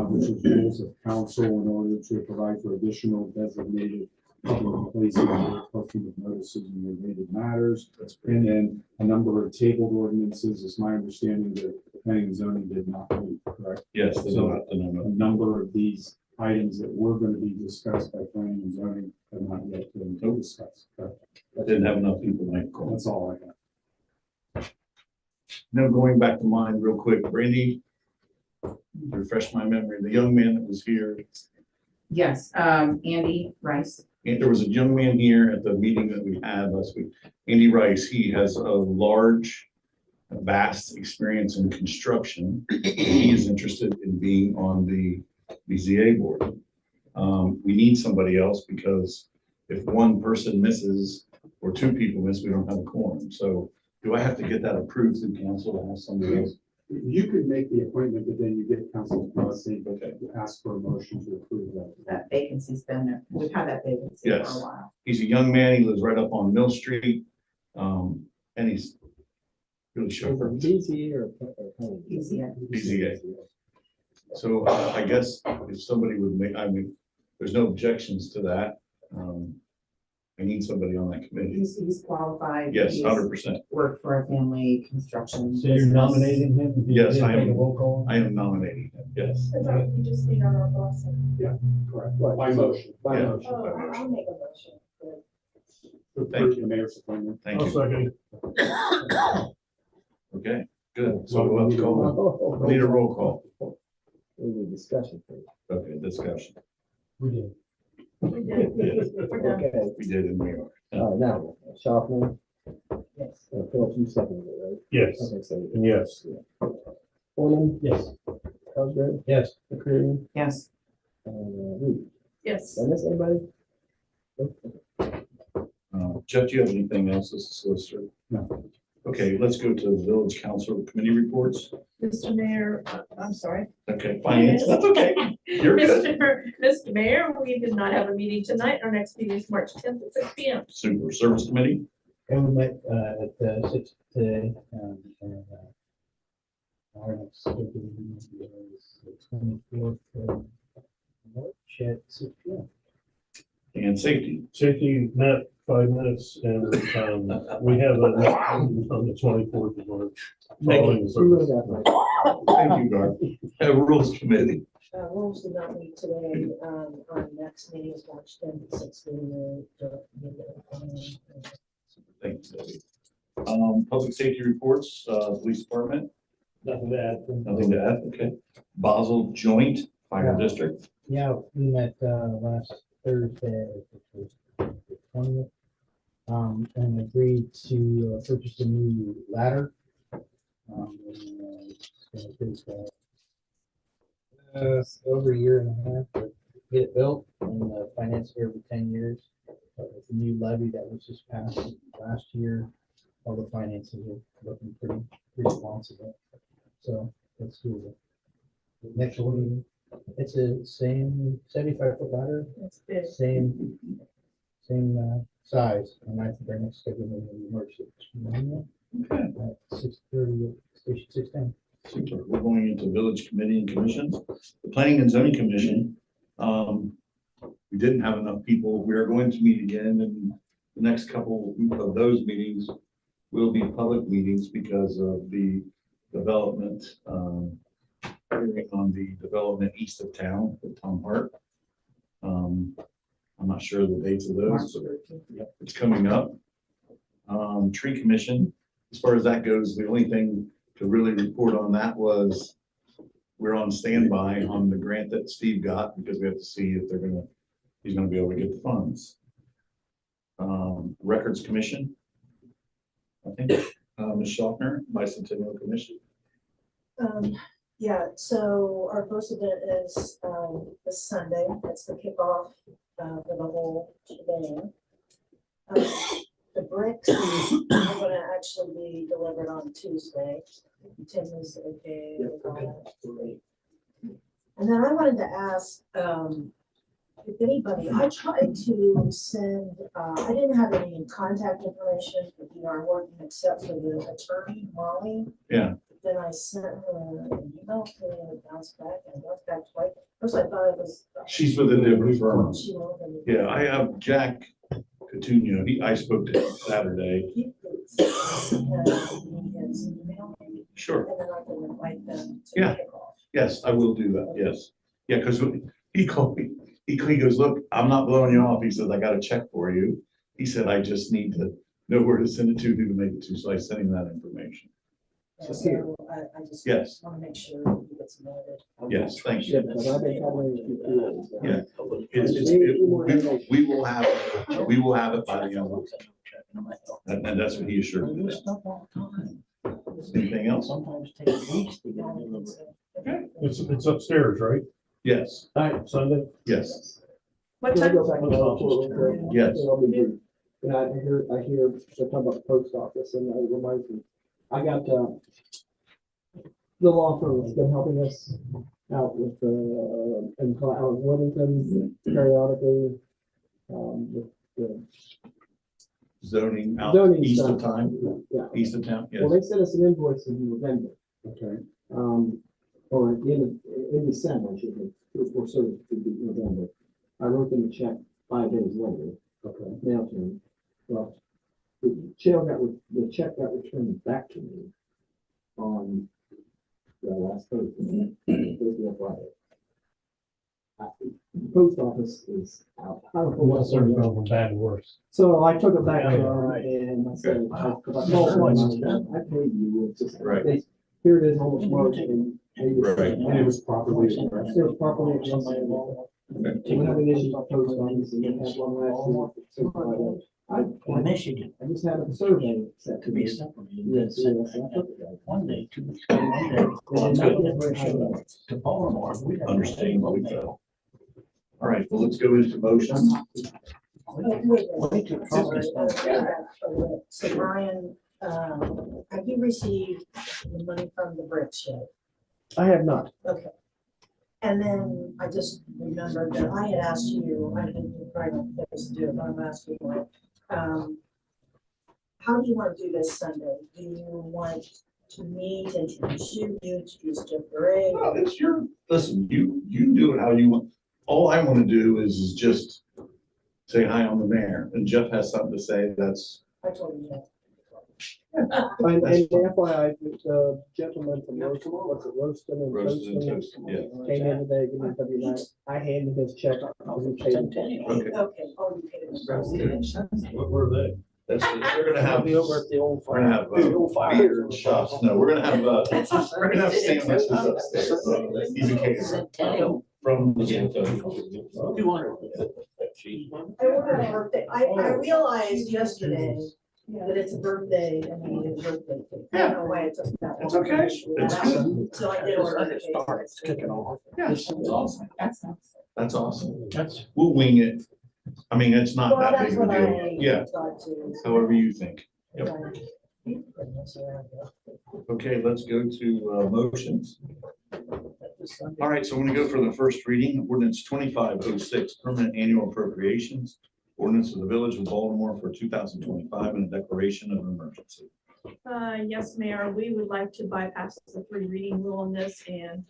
which is rules of council in order to provide for additional designated public places for posting of notices and related matters. And then a number of tabled ordinances, is my understanding that planning and zoning did not meet, correct? Yes, they So don't have to know. a number of these items that were going to be discussed by planning and zoning have not yet been discussed. correct? I didn't have enough people make calls. That's all I got. Now, going back to mine real quick, Brandy, refresh my memory, the young man that was here, Yes, Andy Rice. and there was a young man here at the meeting that we had last week, Andy Rice. He has a large, vast experience in construction. He is interested in being on the BZA board. We need somebody else because if one person misses or 2 people miss, we don't have a quorum. So do I have to get that approved through council to have somebody else? You could make the appointment, but then you get council's blessing, but ask for a motion to approve that. That vacancy's been there. We've had that vacancy for a Yes. while. He's a young man. He lives right up on Mill Street. And he's really chauffeur. DZ or. BZA. BZA. So I guess if somebody would make, I mean, there's no objections to that. I need somebody on that committee. He's qualified. Yes, He's 100%. Worked for a family construction. So you're business. nominating him? Yes, I am. Take a roll call? I am nominating him, yes. Is that, you just need our blessing. Correct. By motion. By Yeah. motion. Oh, I'll make a motion. Thank you. The mayor's appointment. Thank you. second. Okay, good. So we'll have to call, we need a roll call. We need discussion. please. Okay, discussion. We did. We did. Yes, We're done. Okay, we did and we are. all right, now, Schaffner, Yes. Phillips, you seconded it, right? Yes. Okay, so. Yes. Foreman, Yes. Cosgrove, Yes. McCreary, Yes. and Reed. Yes. Did I miss anybody? Jeff, do you have anything else as a solicitor? No. Okay, let's go to the village council committee reports. Mr. Mayor, I'm sorry. Okay, finance, that's okay. You're good. Mr. Mayor, we did not have a meeting tonight. Our next meeting is March 10th at 6 p.m. Super service committee. And we met at 6 today. Our next scheduled meeting is the 24th of March at 6 p.m. And safety. Safety met 5 minutes and, we have a meeting on the 24th of March. Following the service. Thank you, Gar. Rules committee. Rules did not meet today. Our next meeting is March 10th at 6 p.m. Thanks, Debbie. Public safety reports, police department, Nothing to add. nothing to add, okay. Basel Joint Fire District. Yeah, we met last Thursday, which was the 20th, and agreed to purchase a new ladder. It's gonna take over a year and a half to get it built and finance it over 10 years. With the new levy that was just passed last year, all the finances are looking pretty responsible. So let's do the next one. It's the same 75-foot ladder, That's big. same size, and I think our next schedule will be March 6th. At 6:30 at Station 610. Super. We're going into village committee and commissions. The planning and zoning commission, we didn't have enough people. We are going to meet again, and the next couple of those meetings will be public meetings because of the development, hearing on the development east of town with Tom Hart. I'm not sure the dates of those. Yep, it's coming up. Tree commission, as far as that goes, the only thing to really report on that was we're on standby on the grant that Steve got because we have to see if he's gonna be able to get the funds. Records commission, I think, Ms. Schaffner, Bicentennial Commission. Yeah, so our first event is this Sunday. That's the kickoff for the whole shebang. The bricks are going to actually be delivered on Tuesday. Tim is okay with all that. And then I wanted to ask if anybody, I tried to send, I didn't have any contact information for DR Horton except for the attorney, Molly. Yeah. Then I sent her an email to bounce back and bounced back twice. First I thought it was. She's with a different firm. She wrote them. Yeah, I have Jack Coutinho. I spoke to him Saturday. He puts, he has email me, Sure. and then I can invite them to Yeah. kick off. Yes, I will do that. Yes. Yeah, because he called me. He goes, look, I'm not blowing you off. He says, I got a check for you. He said, I just need to know where to send it to, who to make it to. So I sent him that information. And so I just Yes. want to make sure he gets noted. Yes, thank Yeah, you. because I've been having a few. Yeah. We will have it by the end of the week. And that's what he assured me. Anything else? It's upstairs, right? Yes, All right, Sunday? yes, What can I time? go back to the report real quick? yes. And I'll be brief. And I hear, they're talking about the post office and it reminds me, I got, the law firm that's been helping us out with, and out of Wilmington periodically, with the Zoning out zoning east of stuff. time, Yeah. east of town, yes. Well, they sent us an invoice in November, Okay. or in December, I should be, for service to be November. I wrote them a check 5 days later. Okay. Mailed to me. Well, the check got returned back to me on last Thursday, Thursday or Friday. The post office is out. I don't know what's Sort of go from bad to worse. So I took it back to her and I said, I paid you. It's just, Right. here it is, almost March. And Right. And it was properly addressed. it was properly addressed. We have an issue with post office and we had one last year. So In Michigan, I just had a survey set to be separated. Yes, Yes, yes, I took it back. one day, 2 weeks, ago, one day. Well, that's good. To Baltimore. We understand what we felt. All right, well, let's go into motion. So Brian Have you received the money from the bricks yet? I have not. Okay. And then I just remembered that I had asked you, I didn't write on this to do it, but I'm asking you, how do you want to do this Sunday? Do you want to meet, introduce you, introduce Jeff Gray? Well, it's your, listen, you do it how you want. All I want to do is just say hi, I'm the mayor, and Jeff has something to say, that's. I told you that. And FYI, the gentleman from Roaston, what's it, Roaston and Roasted and Toaston? toasted, yeah. Came in today, give me W9. I handed his check. Okay. Okay, oh, you paid it. What were they? They're gonna have, over at the old we're gonna have beer and shops. No, we're gonna have, we're gonna have sandwiches upstairs. Even catering from the. I realized yesterday that it's a birthday and we need a birthday cake. I don't know why it took that long. It's okay. to figure It's that good. out. So I did order the cake. It's kicking off. Yeah, that's awesome. That's awesome. That's. We'll wing it. I mean, it's not Well, that that's big of what a I deal. Yeah, thought too. however you think. Yep. Right. Okay, let's go to motions. All right, so I'm gonna go for the first reading, ordinance 2506, permanent annual appropriations. Ordinance of the Village of Baltimore for 2025 and a declaration of emergency. Yes, Mayor, we would like to bypass the free reading rule on this, and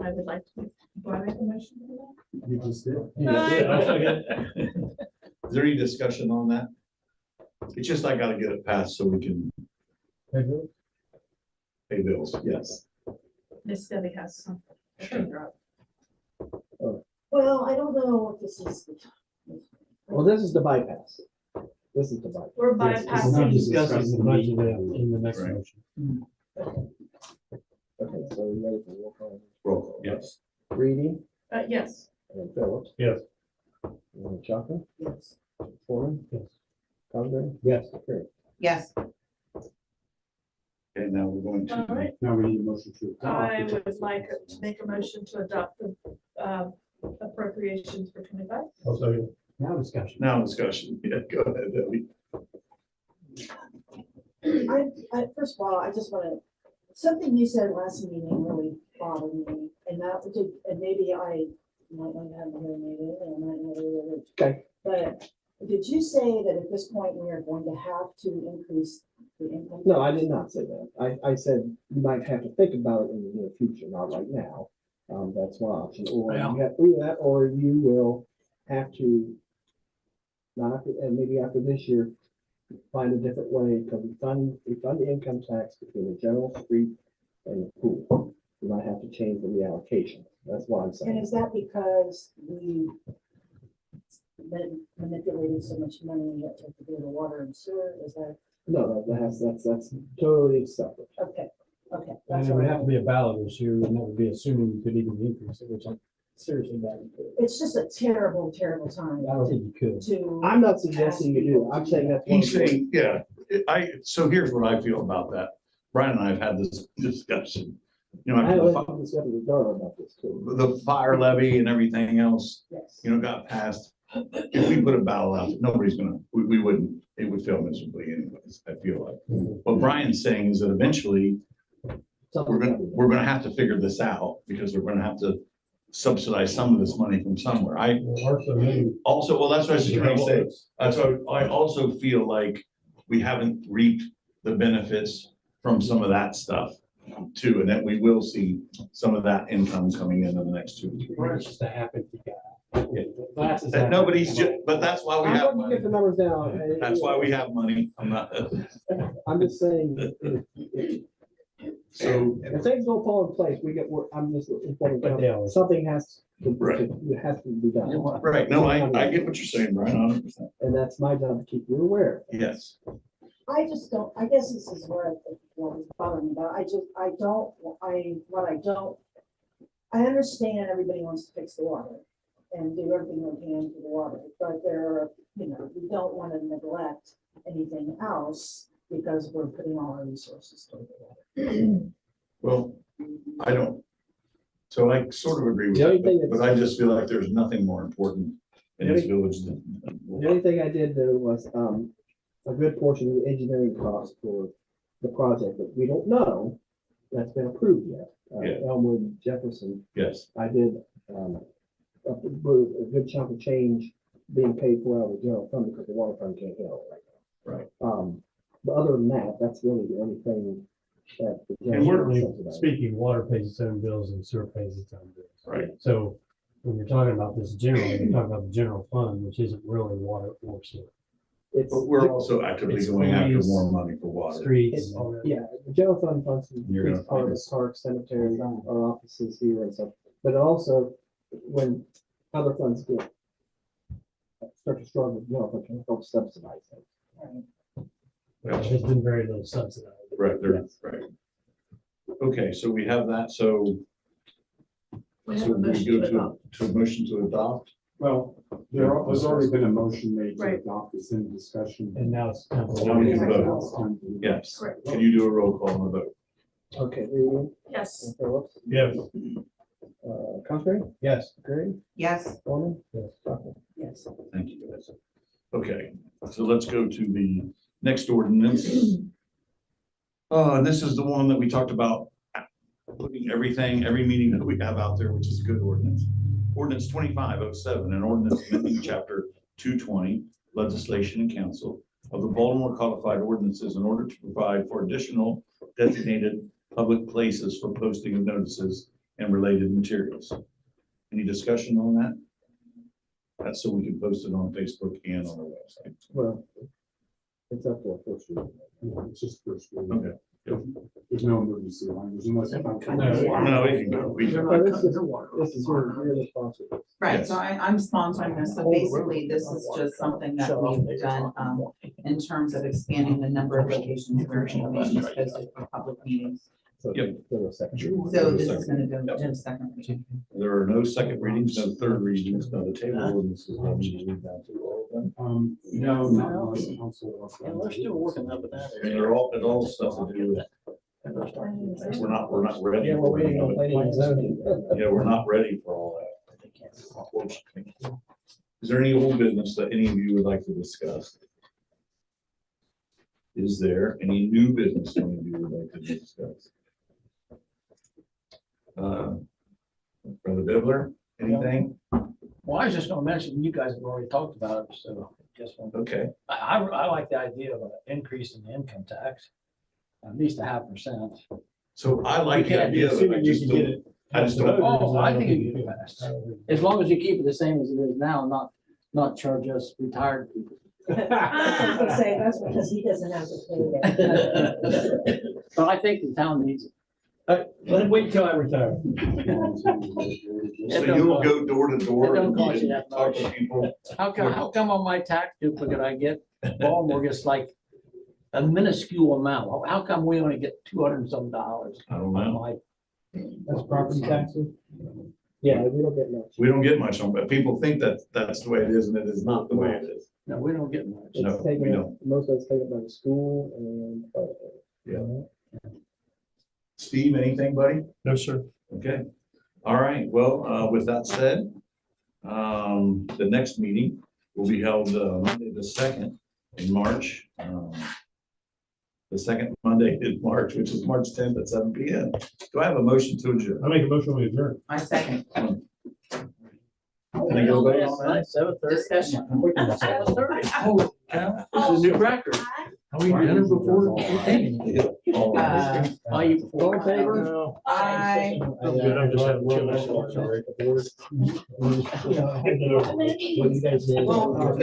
I would like to, do I make a motion for You just did. Is there any discussion on that? It's just I gotta get it passed so we can pay bills, yes. that? Miss Debbie has something. Well, I don't know if this is the time. Well, this is the bypass. This is the bypass. We're Yes, it's bypassing. not Discussing the budget in the next Right. motion. Okay, so we ready for roll call? Roll call, yes. Reading Yes, and Phillips. Yes. And Chaka, Yes. Foreman. Yes. Cosgrove. Yes. Carried. Yes, And now we're going all to, right. Now we need a motion to. I would like to make a motion to adopt the appropriations for 25. Also, now discussion. now discussion. Yeah, go ahead, Debbie. First of all, I just want to, something you said last meeting really bothered me, and that did, and maybe I might not have heard maybe, and I might not have heard it. Okay. But did you say that at this point we are going to have to increase the income? No, I did not say that. I said you might have to think about it in the near future, not right now. That's one option, or you have to do that, or you will have to not, and maybe after this year, find a different way, because we fund the income tax between the general street and the pool. You might have to change the reallocation. That's what I'm And saying. is that because we been manipulating so much money that to do the water and sewer? Is that, No, that's totally separate. okay, okay. And that's it would what I- have to be a ballot issue, and that would be assuming you could even increase it, which I'm seriously bad. It's just a terrible, terrible time I don't think you could. to. I'm not suggesting you do. I'm saying that's. one He's of the- saying, yeah, so here's what I feel about that. Brian and I have had this discussion. You know, I had after a the little discussion with Darla about this too. the fire levy and everything else, Yes. you know, got passed. If we put a ballot out, nobody's gonna, we wouldn't, it would fail miserably anyways, I feel like. What Brian's saying is that eventually, we're gonna have to figure this out, because we're gonna have to subsidize some of this money from somewhere. Also, well, that's what I was trying to say. That's what I also feel like we haven't reaped the benefits from some of that stuff too, and that we will see some of that income coming in the next 2 to 3 Or years. it's just a happen. That's That nobody's just, but that's why we I'm have looking money. at the numbers down. That's why we have money. I'm not, I'm just saying, so, if things don't fall in place, I'm just informing, But they always- something has to, Right. it has to be done. right, no, I get what you're saying, Brian, 100%. And that's my job to keep you aware. Yes. I just don't, I guess this is what is bothering me, but I understand everybody wants to fix the water and do everything they can for the water, but we don't want to neglect anything else because we're putting all our resources toward the water. Well, I don't. So I sort of agree with The only you, thing but that's- I just feel like there's nothing more important in this village than. The only thing I did do was, a good portion of the engineering cost for the project that we don't know, that's been approved yet. Yeah. Elmwood Jefferson, Yes, I did, a good chunk of change being paid for out of the general fund because the water fund can't handle it right now. right. But other than that, that's really the only thing that. the And general we're fund subsidizes. speaking, water pays its own bills and sewer pays its own bills. Right. So when you're talking about this general, you're talking about the general fund, which isn't really water or sewer. It's, But we're also actively It's going after police, more money for water. Streets. yeah, the general fund funds, You're gonna find parks, cemetery, our offices here and stuff, but also when other funds get start to struggle, general fund can help subsidize them. There's been very little subsidized. Right, there, right. Okay, so we have that, so. We So have a we motion go to adopt. to a motion to adopt? Well, there's already been a motion made to Right. adopt this in discussion. And now it's time Now we can for. vote. Now it's time to- Yes. Correct. Can you do a roll call on the vote? Okay, Reed, Yes. Phillips, Yes. Contrary, Yes. Gray, Yes, Norman, Yes. Rockland. Yes. Thank you, guys. Okay, so let's go to the next ordinance. And this is the one that we talked about, putting everything, every meeting that we have out there, which is a good ordinance. Ordinance 2507, an ordinance amending chapter 220, legislation and council of the Baltimore Codified Ordinances in order to provide for additional designated public places for posting of notices and related materials. Any discussion on that? That's so we can post it on Facebook and on our website. Well, it's up for a first reading. It's just first reading. Okay. There's no emergency language unless. No, it can go. We can- But this is your responsibility. Right, so I'm sponsoring this, so basically, this is just something that we've done, in terms of expanding the number of locations where information is posted for public meetings. So Yep. go to a second reading. So this is gonna go to the second reading. There are no second readings, no third readings, no the table ordinances. I need to read down through all of them. No, not unless the council. And we're still working up with that. And they're all, it all stuff to do with, we're not ready. Yeah, we're for waiting on it. planning and zoning. Yeah, we're not ready for all that. Unfortunately. Is there any old business that any of you would like to discuss? Is there any new business any of you would like to discuss? Brother Bibler, anything? Well, I was just gonna mention, you guys have already talked about it, so just want, Okay, I like the idea of an increase in the income tax, at least 0.5%. so I like the idea, but I just don't, I just don't. Oh, I think it could be passed, as long as you keep it the same as it is now, not charge us retired people. I was gonna say, that's because he doesn't have to pay that. But I think the town needs it. Let's wait till I retire. So you'll go door to door It don't and cost you that talk to much. people? How come on my tax duplicate I get, Baltimore gets like a minuscule amount? How come we only get $200 and some? I don't know. That's property taxes. Yeah, we don't get much. We don't get much on, but people think that that's the way it is, and it is not the way it is. No, we don't get much. No, It's we taken, don't. most of it's taken by the school and. Steve, anything, buddy? No, sir. Okay, all right, well, with that said, the next meeting will be held, Monday the 2nd in March. The second Monday in March, which is March 10th at 7 PM. Do I have a motion to adjourn? I make a motion to adjourn. I second. Can I go vote on that? 7:30. Discussion. 7:30. Holy cow, this is a new record. Are we done before? Are you all in favor? I. I'm just having one last one. What do you guys do? Wow.